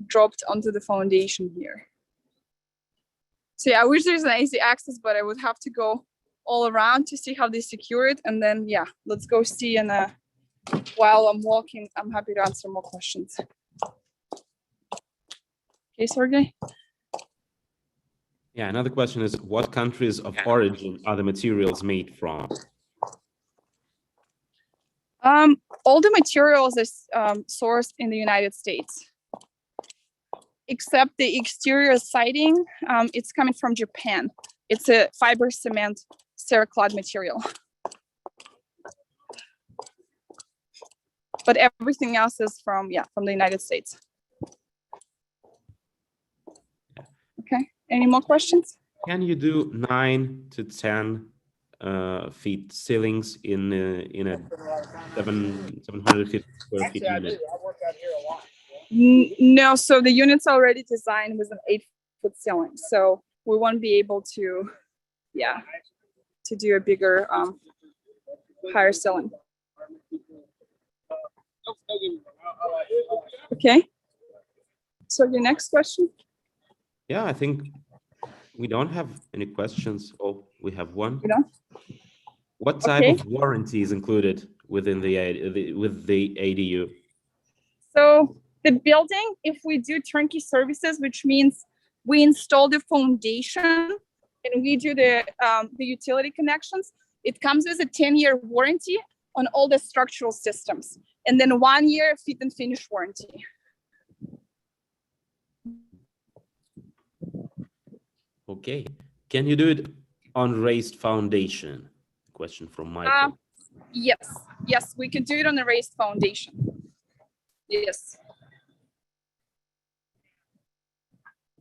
[SPEAKER 1] dropped onto the foundation here. So yeah, I wish there's an easy access, but I would have to go all around to see how they secure it. And then, yeah, let's go see. And while I'm walking, I'm happy to answer more questions. Okay, Sergey?
[SPEAKER 2] Yeah, another question is, what countries of origin are the materials made from?
[SPEAKER 1] All the materials are sourced in the United States, except the exterior siding, it's coming from Japan. It's a fiber cement Ceraclad material. But everything else is from the United States. Okay, any more questions?
[SPEAKER 2] Can you do 9 to 10 feet ceilings in a 750 square feet
[SPEAKER 3] Actually, I
[SPEAKER 2] unit?
[SPEAKER 3] do. I work out here a lot.
[SPEAKER 1] No, so the unit's already designed with an 8-foot ceiling, so we won't be able to, yeah, to do a bigger, higher ceiling. Okay. So your next question?
[SPEAKER 2] Yeah, I think we don't have any questions. Oh, we have one.
[SPEAKER 1] You know?
[SPEAKER 2] What type
[SPEAKER 1] Okay.
[SPEAKER 2] of warranty is included within the ADU?
[SPEAKER 1] So the building, if we do turnkey services, which means we install the foundation and we do the utility connections, it comes with a 10-year warranty on all the structural systems, and then 1 year fit and finish warranty.
[SPEAKER 2] Okay. Can you do it on raised foundation? Question from Michael.
[SPEAKER 1] Yes, we can do it on a raised foundation. Yes.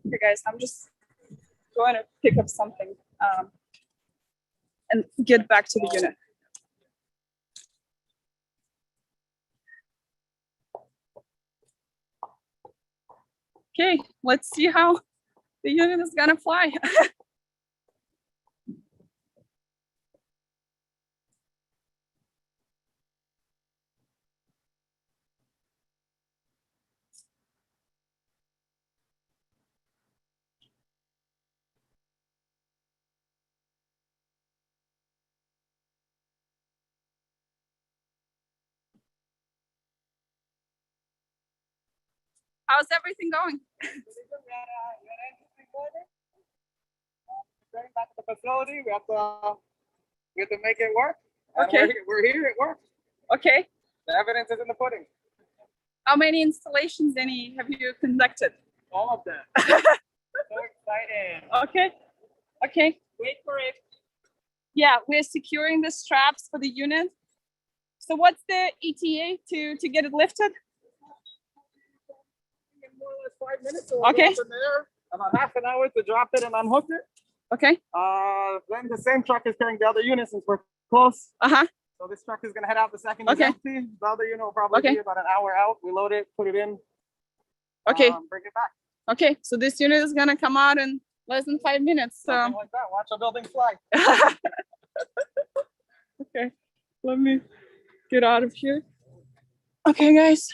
[SPEAKER 1] Okay, guys, I'm just going to pick up something and get back to the unit. Okay, let's see how the unit is gonna fly. How's everything going?
[SPEAKER 3] Going back to the facility, we have to make it work. And
[SPEAKER 1] Okay.
[SPEAKER 3] we're here. It works.
[SPEAKER 1] Okay.
[SPEAKER 3] The evidence is in the pudding.
[SPEAKER 1] How many installations have you conducted?
[SPEAKER 3] All of them. So excited.
[SPEAKER 1] Okay. Okay.
[SPEAKER 3] Wait for it.
[SPEAKER 1] Yeah, we're securing the straps for the unit. So what's the ETA to get it lifted?
[SPEAKER 3] More or less 5 minutes. So
[SPEAKER 1] Okay.
[SPEAKER 3] from there, about half an hour to drop it and unhook it.
[SPEAKER 1] Okay.
[SPEAKER 3] Then the same truck is carrying the other unit since we're close.
[SPEAKER 1] Uh-huh.
[SPEAKER 3] So this truck is gonna head out the second
[SPEAKER 1] Okay.
[SPEAKER 3] it's empty. The other unit will probably
[SPEAKER 1] Okay.
[SPEAKER 3] be about an hour out. We load it, put it in.
[SPEAKER 1] Okay.
[SPEAKER 3] Bring it back.
[SPEAKER 1] Okay. So this unit is gonna come out in less than 5 minutes. So
[SPEAKER 3] Something like that. Watch the building fly.
[SPEAKER 1] okay. Let me get out of here. Okay, guys.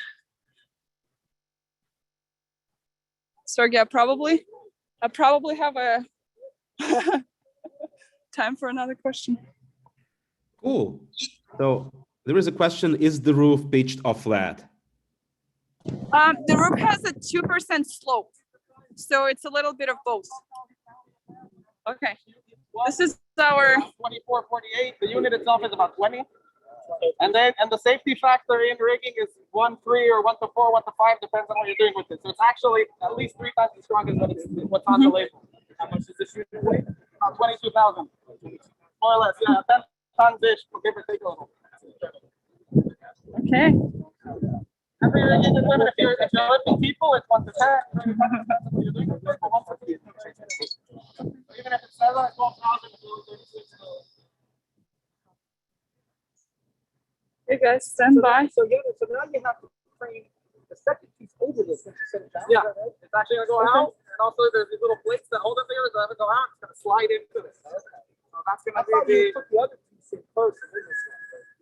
[SPEAKER 1] Sergey, I probably have a time for another question.
[SPEAKER 2] Cool. So there is a question, is the roof pitched or flat?
[SPEAKER 1] The roof has a 2% slope, so it's a little bit of both. Okay, this is our
[SPEAKER 3] 2448. The unit itself is about 20. And the safety factor in rigging is 1-3 or 1-4, 1-5, depends on what you're doing with it. So it's actually at least 3 times as strong as what's on the label. How much is this unit weigh? About 22,000. More or less, yeah, 10 tons ish, give or take a little.
[SPEAKER 1] okay.
[SPEAKER 3] Every rigging equipment, if you're lifting people, it's 1 to 10. Even if it's 7 or 12,000,
[SPEAKER 1] Hey guys, stand by.
[SPEAKER 3] So now you have to train the second piece over this. Yeah, it's actually gonna go out, and also there's these little plates that hold it there. So if it go out, it's gonna slide into this. So that's gonna be the other piece in first.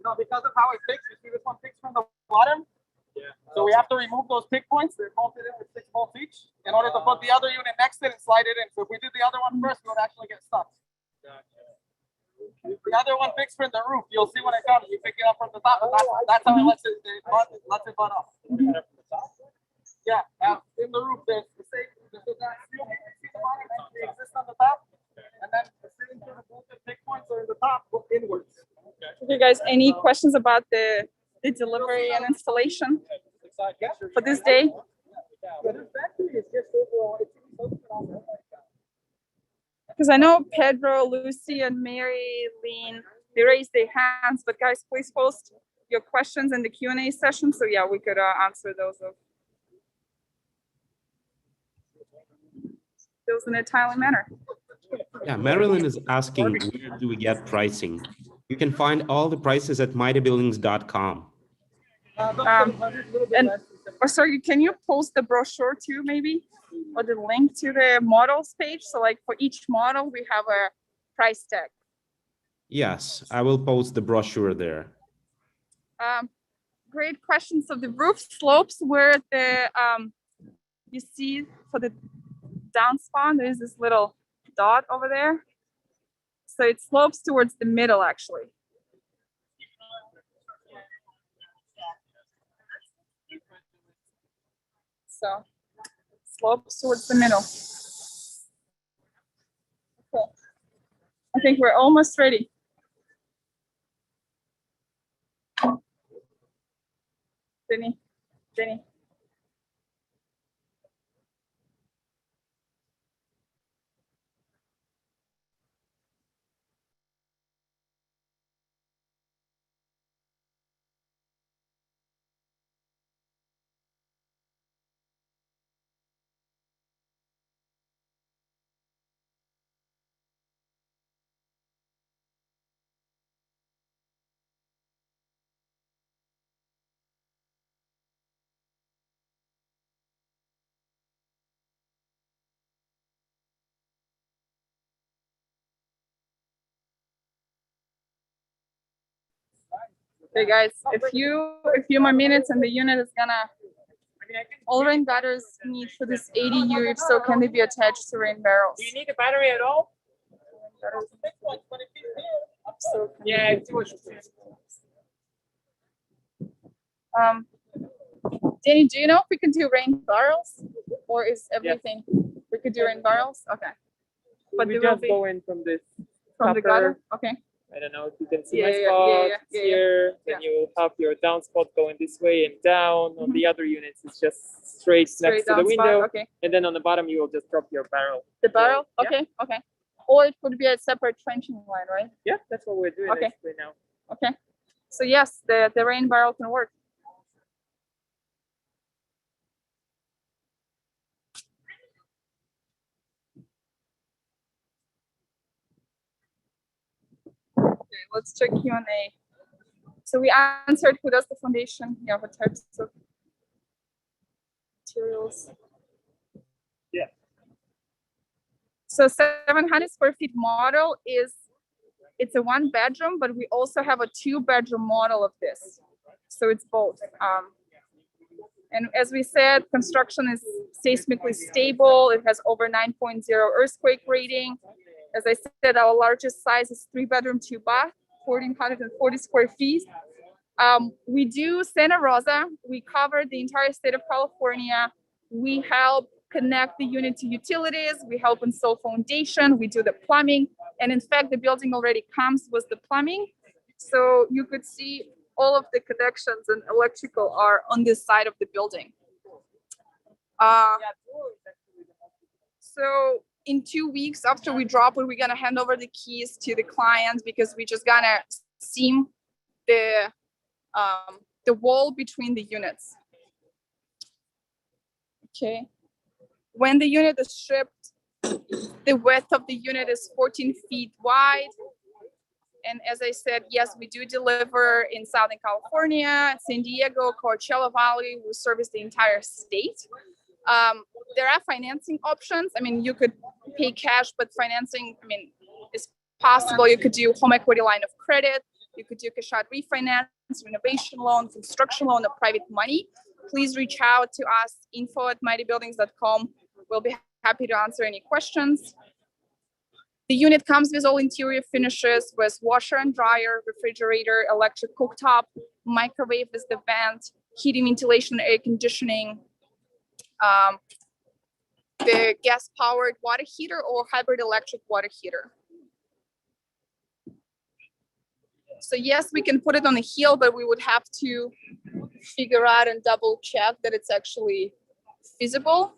[SPEAKER 3] No, because of how it fits. You see this one fixed from the bottom. Yeah. So we have to remove those pick points. They're bolted in with 6 bolts each in order to put the other unit next to it and slide it in. So if we did the other one first, we would actually get stuck. The other one fixed from the roof. You'll see when it comes. You pick it up from the top. And that's how it lets it butt off. Yeah, in the roof, there's the same. There's that steel piece you see the bottom actually exists on the top, and then the same sort of bolted pick points are in the top, inwards.
[SPEAKER 1] Okay, guys, any questions about the delivery and installation for this day?
[SPEAKER 3] Yeah, this factory is just overall.
[SPEAKER 1] Because I know Pedro, Lucy, and Mary Lean, they raised their hands, but guys, please post your questions in the Q&A session. So yeah, we could answer those in a timely manner.
[SPEAKER 2] Yeah, Marilyn is asking, where do we get pricing? You can find all the prices at mightybuildings.com.
[SPEAKER 1] Sorry, can you post the brochure too, maybe? Or the link to the models page? So like for each model, we have a price tag.
[SPEAKER 2] Yes, I will post the brochure there.
[SPEAKER 1] Great question. So the roof slopes where the, you see for the downspan, there's this little dot over there. So it slopes towards the middle actually. So slopes towards the middle. Okay. I think we're almost ready. Jenny. Okay, guys, a few more minutes and the unit is gonna. All rain gutters need for this ADU, if so, can they be attached to rain barrels?
[SPEAKER 3] Do you need a battery at all?
[SPEAKER 1] So
[SPEAKER 3] Yeah.
[SPEAKER 1] Danny, do you know if we can do rain barrels, or is everything we could do rain barrels? Okay, but
[SPEAKER 3] We
[SPEAKER 1] they will
[SPEAKER 3] just
[SPEAKER 1] be
[SPEAKER 3] go in from this.
[SPEAKER 1] from the gutter. Okay.
[SPEAKER 3] I don't know if you can see
[SPEAKER 1] Yeah,
[SPEAKER 3] my
[SPEAKER 1] yeah,
[SPEAKER 3] spot
[SPEAKER 1] yeah,
[SPEAKER 3] here. Then you will have your downspout going this way and down. On the other units, it's just straight next to the
[SPEAKER 1] down
[SPEAKER 3] window.
[SPEAKER 1] spot. Okay.
[SPEAKER 3] And then on the bottom, you will just drop your barrel.
[SPEAKER 1] The barrel.
[SPEAKER 3] Yeah.
[SPEAKER 1] Okay. Okay. Or it could be a separate trenching line, right?
[SPEAKER 3] Yeah, that's what we're doing
[SPEAKER 1] Okay.
[SPEAKER 3] actually now.
[SPEAKER 1] Okay. So yes, the rain barrel can work. Okay, let's check Q&A. So we answered who does the foundation. Yeah, what types of materials.
[SPEAKER 3] Yeah.
[SPEAKER 1] So 700 square feet model it's a 1 bedroom, but we also have a 2 bedroom model of this. So it's both. And as we said, construction is seismically stable. It has over 9.0 earthquake rating. As I said, our largest size is 3 bedroom, 2 bath, 1,440 square feet. We do Santa Rosa. We cover the entire state of California. We help connect the unit to utilities. We help install foundation. We do the plumbing. And in fact, the building already comes with the plumbing. So you could see all of the connections and electrical are on this side of the building. So in 2 weeks after we drop it, we're gonna hand over the keys to the client because we just gonna seam the wall between the units. Okay. When the unit is shipped, the width of the unit is 14 feet wide. And as I said, yes, we do deliver in Southern California, San Diego, Coachella Valley. We service the entire state. There are financing options. I mean, you could pay cash, but financing, I mean, is possible. You could do home equity line of credit. You could do cash out refinance, renovation loan, construction loan, or private money. Please reach out to us, info@mightybuildings.com. We'll be happy to answer any questions. The unit comes with all interior finishes with washer and dryer, refrigerator, electric cooktop, microwave with the vent, heating, ventilation, air conditioning, the gas-powered water heater or hybrid electric water heater. So yes, we can put it on the heel, but we would have to figure out and double check that it's actually feasible.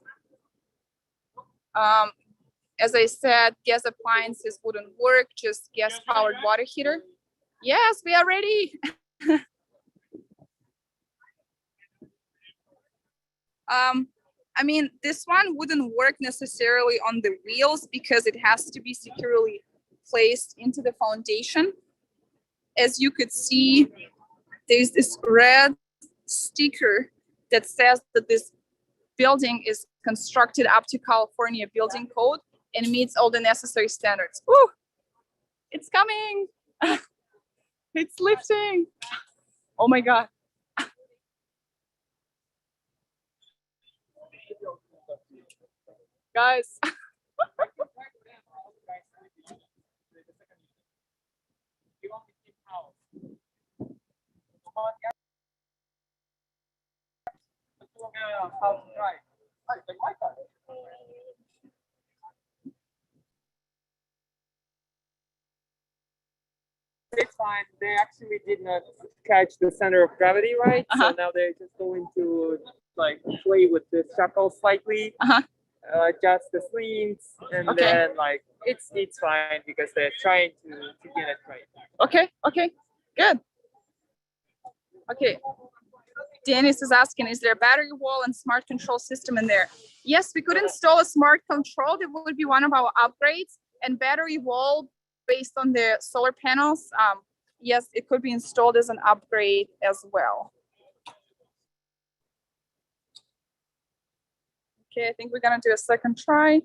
[SPEAKER 1] As I said, gas appliances wouldn't work, just gas-powered water heater. Yes, we are ready. I mean, this one wouldn't work necessarily on the wheels because it has to be securely placed into the foundation. As you could see, there's this red sticker that says that this building is constructed up to California building code and meets all the necessary standards. Ooh, it's coming. It's lifting. Oh my God. Guys.
[SPEAKER 4] It's fine. They actually did not catch the center of gravity, right? So now they're just going to like play with the shackle slightly, adjust the slings, and then like it's fine because they're trying to get it right.
[SPEAKER 1] Okay, good. Okay. Dennis is asking, is there a battery wall and smart control system in there? Yes, we could install a smart control. That would be one of our upgrades, and battery wall based on the solar panels. Yes, it could be installed as an upgrade as well. Okay, I think we're gonna do a second try.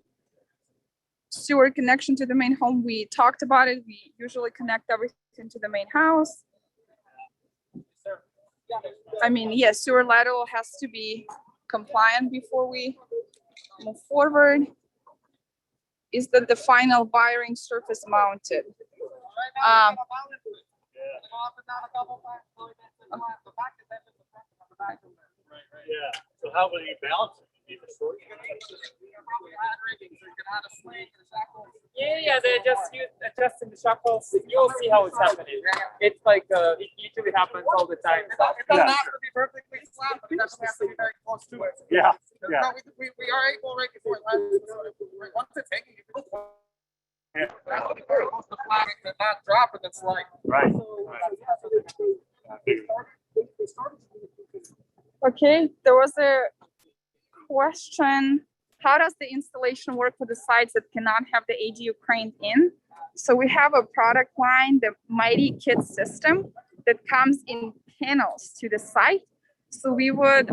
[SPEAKER 1] Sewer connection to the main home. We talked about it. We usually connect everything to the main house. I mean, yes, sewer lateral has to be compliant before we move forward. Is that the final wiring surface mounted?
[SPEAKER 5] Yeah. So how would you balance it?
[SPEAKER 4] Yeah, they just adjusting the shackles. You'll see how it's happening. It's like it usually happens all the time.
[SPEAKER 3] It doesn't have to be perfectly flat, but it doesn't have to be very close to it.
[SPEAKER 5] Yeah.
[SPEAKER 3] No, we are able right before it lands. Once it's hanging, you can that's very close to flat and not drop it. It's like
[SPEAKER 5] Right.
[SPEAKER 1] Okay, there was a question. How does the installation work for the sites that cannot have the ADU craned in? So we have a product line, the Mighty Kit system, that comes in panels to the site. So we would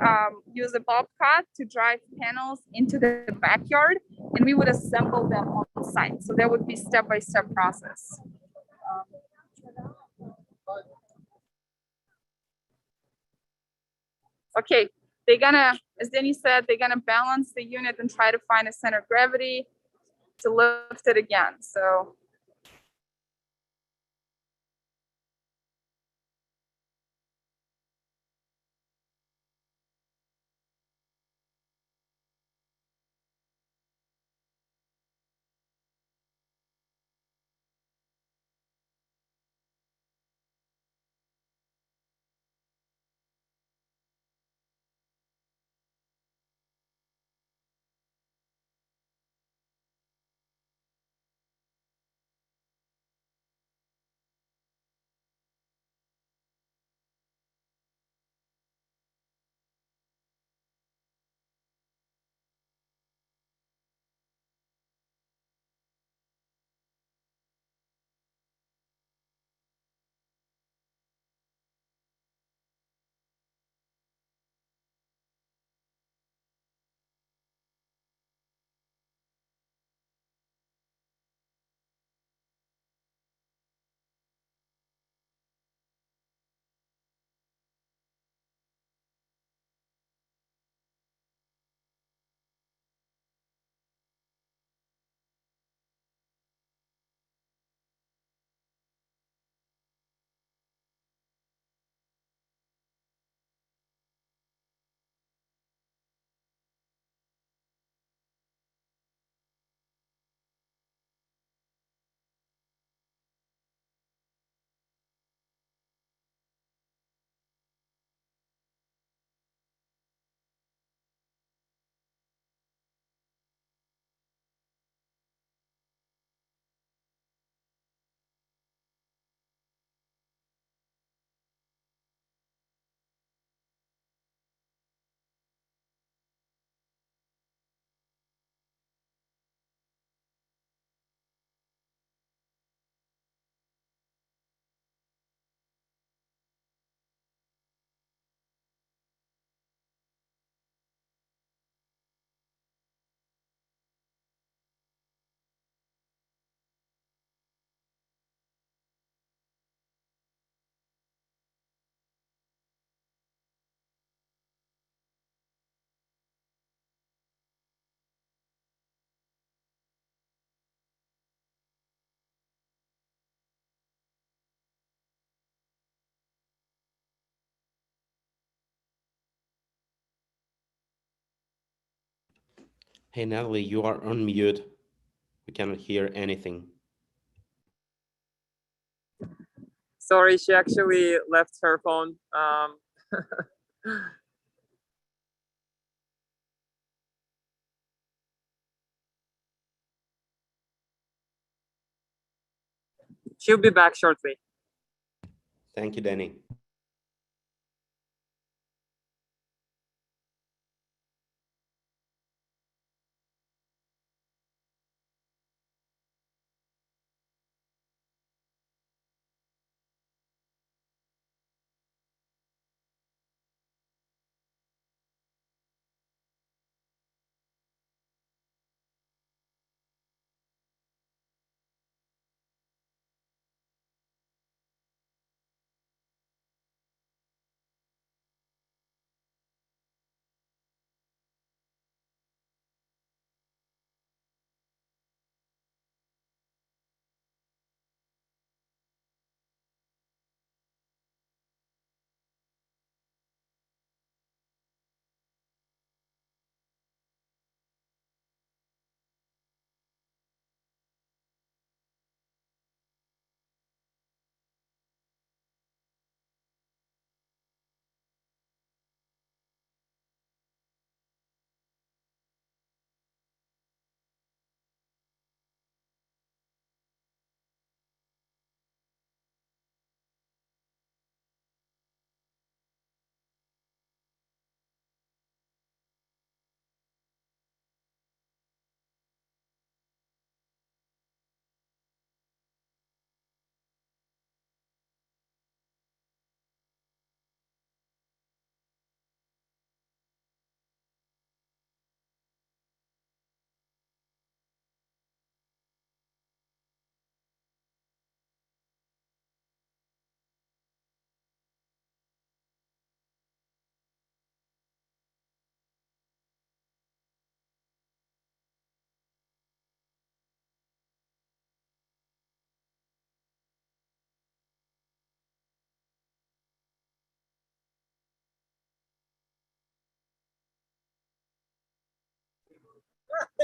[SPEAKER 1] use a bobcat to drive panels into the backyard, and we would assemble them on site. So that would be step-by-step process. Okay, they're gonna, as Denny said, they're gonna balance the unit and try to find a center of gravity to lift it again. So
[SPEAKER 2] Hey, Natalie, you are on mute. We cannot hear anything.
[SPEAKER 4] Sorry, she actually left her phone. She'll be back shortly.
[SPEAKER 2] Thank you, Danny.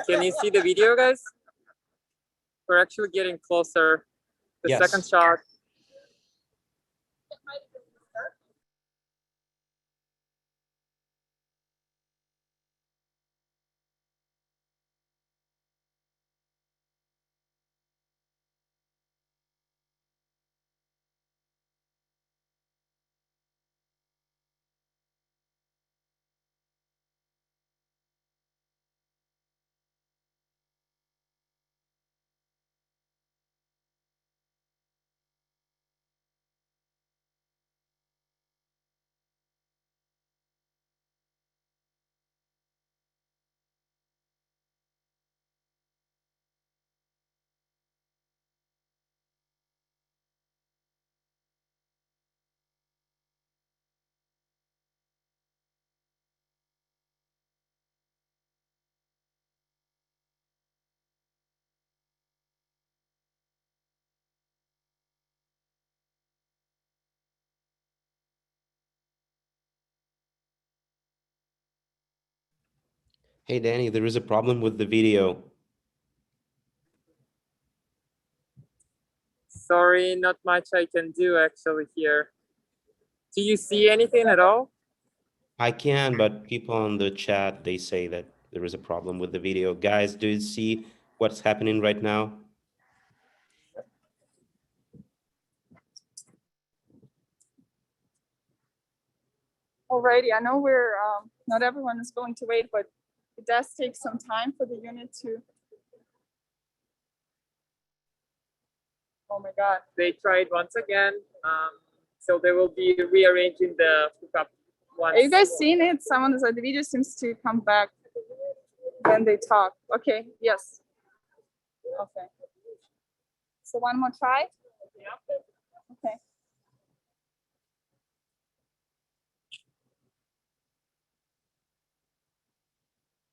[SPEAKER 4] Can you see the video, guys? We're actually getting closer. The
[SPEAKER 2] Yes.
[SPEAKER 4] second shot.
[SPEAKER 2] Hey, Danny, there is a problem with the video.
[SPEAKER 4] Sorry, not much I can do actually here. Do you see anything at all?
[SPEAKER 2] I can, but people on the chat, they say that there is a problem with the video. Guys, do you see what's happening right now?
[SPEAKER 1] Alrighty, I know we're not everyone is going to wait, but it does take some time for the unit to. Oh my God.
[SPEAKER 4] They tried once again. So they will be rearranging the hookup once.
[SPEAKER 1] Are you guys seeing it? Someone said the video seems to come back when they talk. Okay, yes. Okay. So one more try? Okay.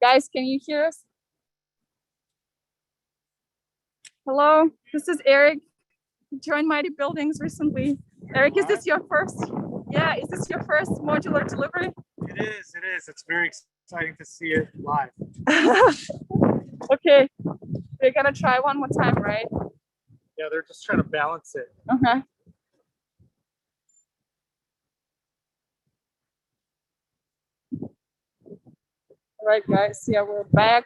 [SPEAKER 1] Guys, can you hear us? Hello, this is Eric. He joined Mighty Buildings recently. Eric, is this your first? Yeah, is this your first modular delivery?
[SPEAKER 5] It is. It's very
[SPEAKER 3] exciting to see it live.
[SPEAKER 1] Okay, we're gonna try one more time, right?
[SPEAKER 3] Yeah, they're just trying to balance it.
[SPEAKER 1] Okay. All right, guys. Yeah, we're back.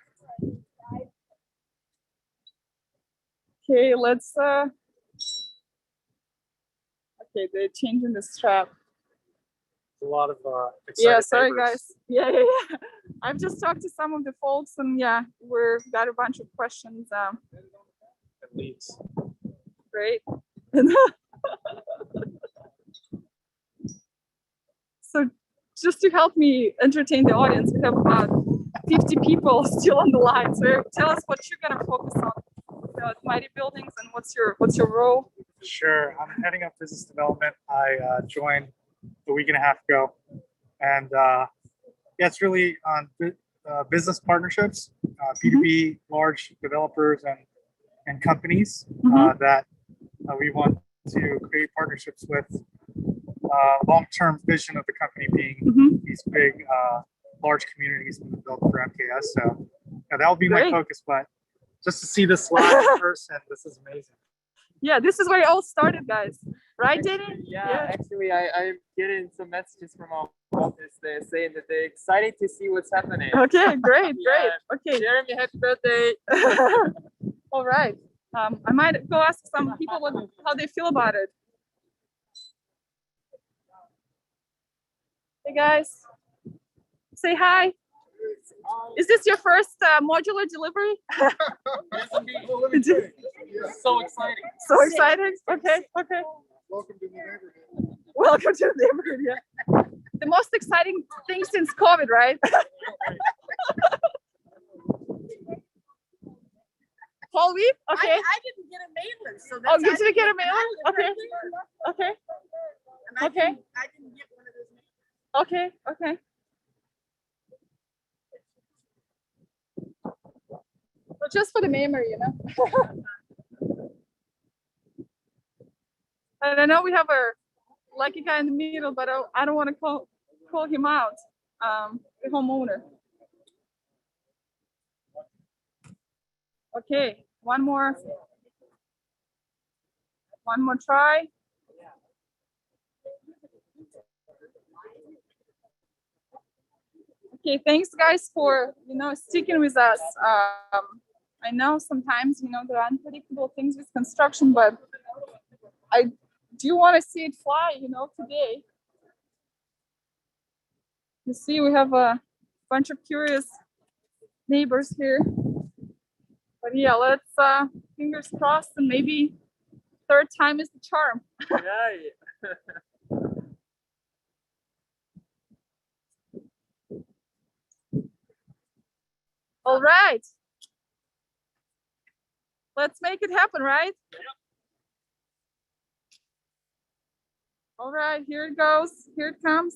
[SPEAKER 1] Okay, let's. Okay, they're changing the strap.
[SPEAKER 3] A lot of
[SPEAKER 1] Yeah,
[SPEAKER 3] excited
[SPEAKER 1] sorry,
[SPEAKER 3] neighbors.
[SPEAKER 1] guys. Yeah. I've just talked to some of the folks, and yeah, we've got a bunch of questions.
[SPEAKER 3] And leads.
[SPEAKER 1] Great. So just to help me entertain the audience, we have about 50 people still on the line. So tell us what you're gonna focus on at Mighty Buildings and what's your role?
[SPEAKER 3] Sure, I'm heading up business development. I joined a week and a half ago, and yeah, it's really on business partnerships, B2B, large developers and companies that we want to create partnerships with. Long-term vision of the company being these big, large communities built for MKS. So yeah, that will be my focus. But just to see this live in person, this is amazing.
[SPEAKER 1] Yeah, this is where it all started, guys. Right, Danny?
[SPEAKER 4] Yeah, actually, I'm getting some messages from our office there saying that they're excited to see what's happening.
[SPEAKER 1] Okay, great. Okay.
[SPEAKER 4] Jeremy, happy birthday.
[SPEAKER 1] All right. I might go ask some people how they feel about it. Hey guys, say hi. Is this your first modular delivery?
[SPEAKER 4] So exciting.
[SPEAKER 1] So exciting. Okay.
[SPEAKER 3] Welcome to the neighborhood.
[SPEAKER 1] Welcome to the neighborhood. Yeah. The most exciting thing since COVID, right? Whole week? Okay.
[SPEAKER 6] I didn't get a mailer, so that's.
[SPEAKER 1] Oh, you didn't get a mailer? Okay. Okay.
[SPEAKER 6] I didn't get one of those mailers.
[SPEAKER 1] Okay. But just for the memory, you know. And I know we have a lucky guy in the middle, but I don't want to call him out. The homeowner. Okay, one more try. Okay, thanks guys for sticking with us. I know sometimes there are unpredictable things with construction, but I do want to see it fly today. You see, we have a bunch of curious neighbors here. But yeah, let's fingers crossed, and maybe third time is the charm.
[SPEAKER 4] Yeah.
[SPEAKER 1] All right. Let's make it happen, right?
[SPEAKER 3] Yep.
[SPEAKER 1] All right, here it goes. Here it comes.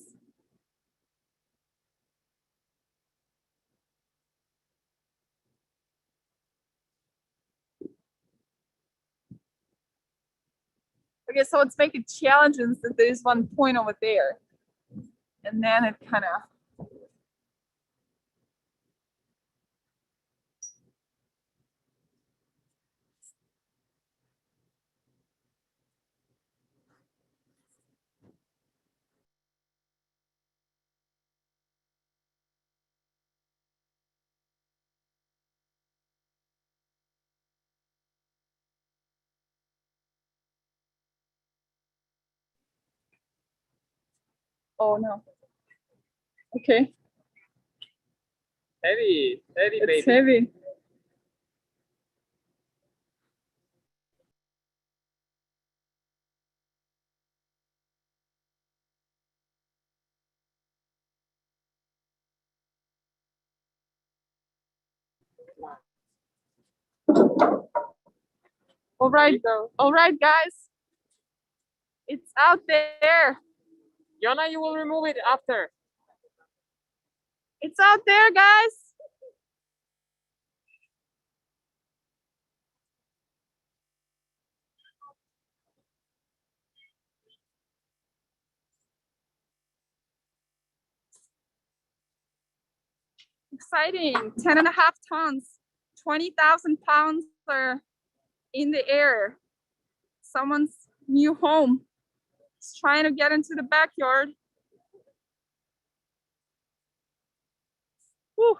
[SPEAKER 1] Okay, so let's make it challenging that there's one point over there. And then it kind of. Oh no. Okay.
[SPEAKER 4] Heavy,
[SPEAKER 1] It's
[SPEAKER 4] baby.
[SPEAKER 1] heavy. All right, guys. It's out there.
[SPEAKER 4] Yona, you will remove it after.
[SPEAKER 1] It's out there, guys. Exciting. 10.5 tons, 20,000 pounds are in the air. Someone's new home is trying to get into the backyard. Whew.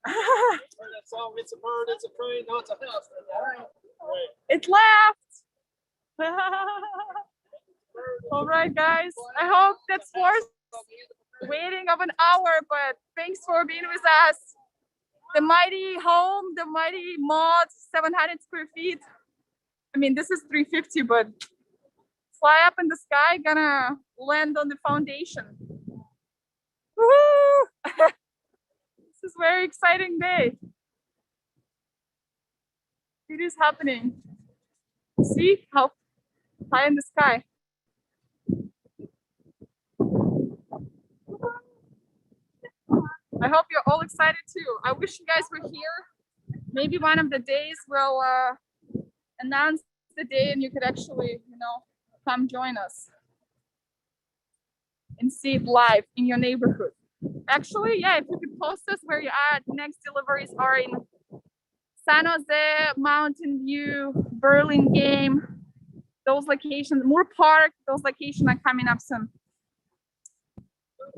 [SPEAKER 3] That song, it's a bird, it's a plane, no, it's a house.
[SPEAKER 1] It left. All right, guys. I hope that's worth waiting of an hour, but thanks for being with us. The mighty home, the mighty mod, 700 square feet. I mean, this is 350, but fly up in the sky, gonna land on the foundation. Woohoo! This is a very exciting day. It is happening. See how high in the sky. I hope you're all excited too. I wish you guys were here. Maybe one of the days we'll announce the day and you could actually, come join us and see it live in your neighborhood. Actually, yeah, if you could post us where you're at. Next deliveries are in San Jose, Mountain View, Burlingame, those locations, Moore Park, those locations are coming up soon.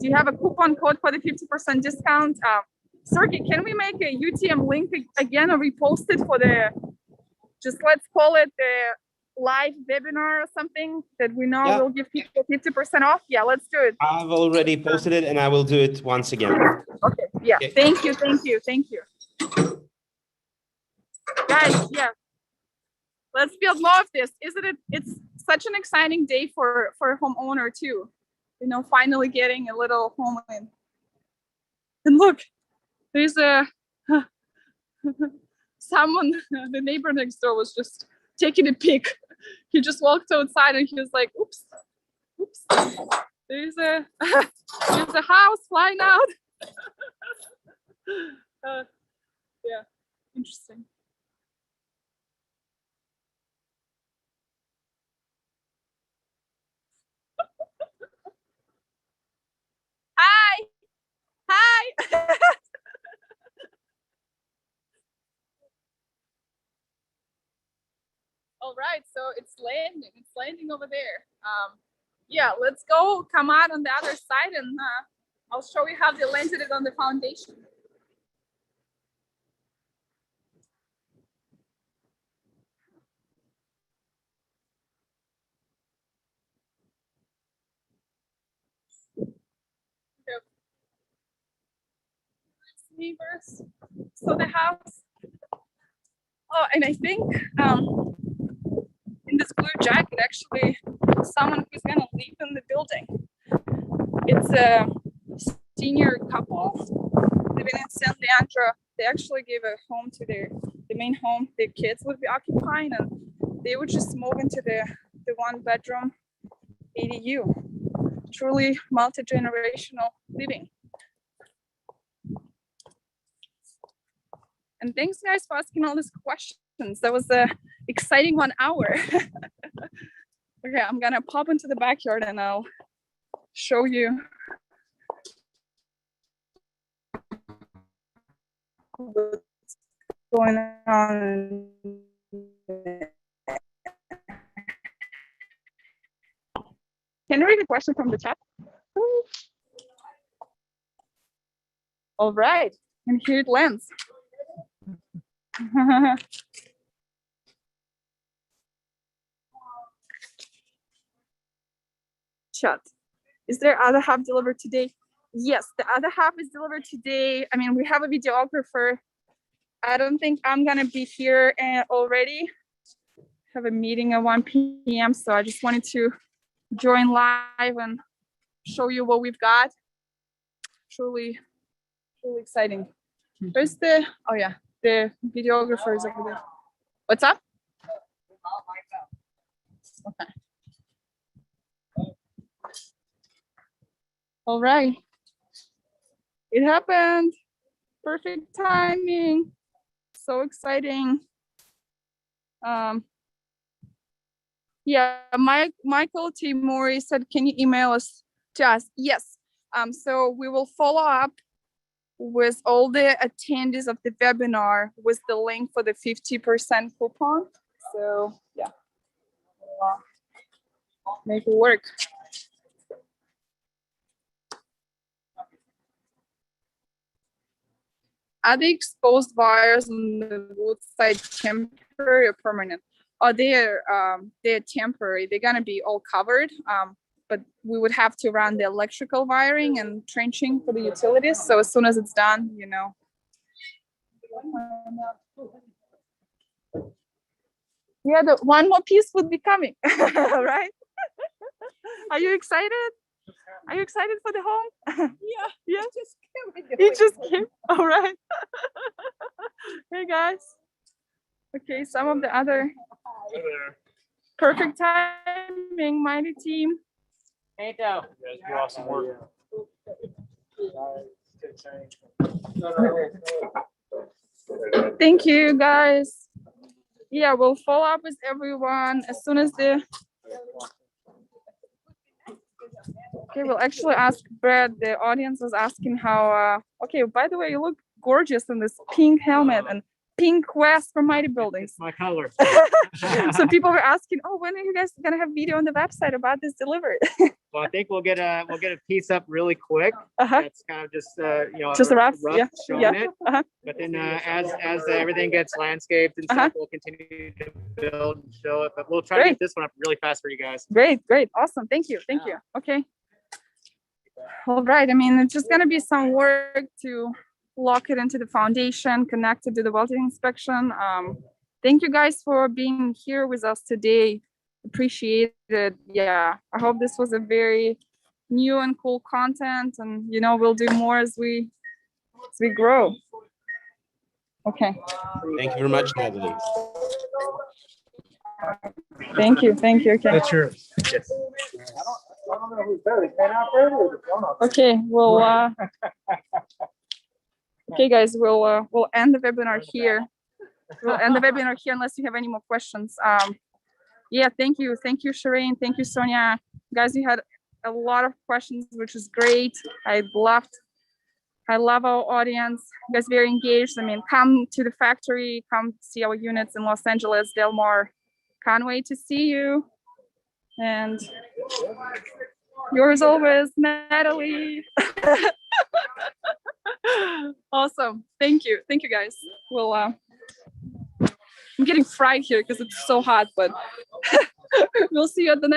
[SPEAKER 1] Do you have a coupon code for the 50% discount? Sergey, can we make a UTM link again or repost it for the, just let's call it the live webinar or something that we know will give people 50% off? Yeah, let's do it.
[SPEAKER 2] I've already posted it and I will do it once again.
[SPEAKER 1] Okay, yeah,
[SPEAKER 2] Okay.
[SPEAKER 1] thank you. Guys, yeah, let's build more of this. Isn't it? It's such an exciting day for a homeowner too. Finally getting a little home in. And look, there's someone, the neighbor next door was just taking a pic. He just walked outside and he was like, oops. There's a house flying out. Yeah, interesting. Hi. All right, so it's landing over there. Yeah, let's go come out on the other side and I'll show you how they landed it on the foundation. Neighbors. So the house. Oh, and I think in this blue jacket, actually, someone who's gonna live in the building. It's a senior couple living in San Leandro. They actually gave a home to the main home their kids would be occupying, and they would just move into the 1-bedroom ADU. Truly multi-generational living. And thanks guys for asking all these questions. That was an exciting 1 hour. Okay, I'm gonna pop into the backyard and I'll show you what's going on. Can you read a question from the chat? All right, and here it lands. Chat. Is there other half delivered today? Yes, the other half is delivered today. I mean, we have a videographer. I don't think I'm gonna be here already. Have a meeting at 1 p.m. So I just wanted to join live and show you what we've got. Truly exciting. Where's the, oh yeah, the videographer is over there. What's up? Okay. All right. It happened. Perfect timing. So exciting. Yeah, Michael T. Mori said, can you email us to us? Yes. So we will follow up with all the attendees of the webinar with the link for the 50% coupon. So yeah, make it work. Are the exposed wires on the wood side temporary or permanent? Oh, they're temporary. They're gonna be all covered, but we would have to run the electrical wiring and trenching for the utilities. So as soon as it's done, you know. Yeah, the one more piece would be coming, right? Are you excited? Are you excited for the home?
[SPEAKER 6] Yeah.
[SPEAKER 1] Yeah.
[SPEAKER 6] Just
[SPEAKER 1] He just came. All right. Hey guys. Okay, some of the other perfect timing, mighty team.
[SPEAKER 4] Hey, Joe.
[SPEAKER 5] You guys do awesome work.
[SPEAKER 1] Thank you guys. Yeah, we'll follow up with everyone as soon as the. Okay, we'll actually ask Brad. The audience was asking how. Okay, by the way, you look gorgeous in this pink helmet and pink vest from Mighty Buildings.
[SPEAKER 5] It's my color.
[SPEAKER 1] So people were asking, oh, when are you guys gonna have video on the website about this delivery?
[SPEAKER 5] Well, I think we'll get a piece up really quick.
[SPEAKER 1] Uh-huh.
[SPEAKER 5] That's kind of just
[SPEAKER 1] Just a rough, yeah,
[SPEAKER 5] showing
[SPEAKER 1] yeah.
[SPEAKER 5] it.
[SPEAKER 1] Uh-huh.
[SPEAKER 5] But then as everything gets landscaped and stuff, we'll continue to build and show it. But we'll try to get this one up really fast for you guys.
[SPEAKER 1] Great, awesome. Thank you. Okay. All right. I mean, it's just gonna be some work to lock it into the foundation, connect it to the welding inspection. Thank you guys for being here with us today. Appreciate it. Yeah, I hope this was a very new and cool content, and you know, we'll do more as we grow. Okay.
[SPEAKER 2] Thank you very much, Natalie.
[SPEAKER 1] Thank you. Okay.
[SPEAKER 5] That's yours. Yes.
[SPEAKER 1] Okay. Well. Okay, guys. We'll end the webinar here. We'll end the webinar here unless you have any more questions. Yeah. Thank you, Shireen. Thank you, Sonia. Guys, you had a lot of questions, which is great. I love our audience. You guys very engaged. I mean, come to the factory, come see our units in Los Angeles, Del Mar. Can't wait to see you. And yours always, Natalie. Awesome. Thank you, guys. We'll. I'm getting fried here because it's so hot, but we'll see you at the next.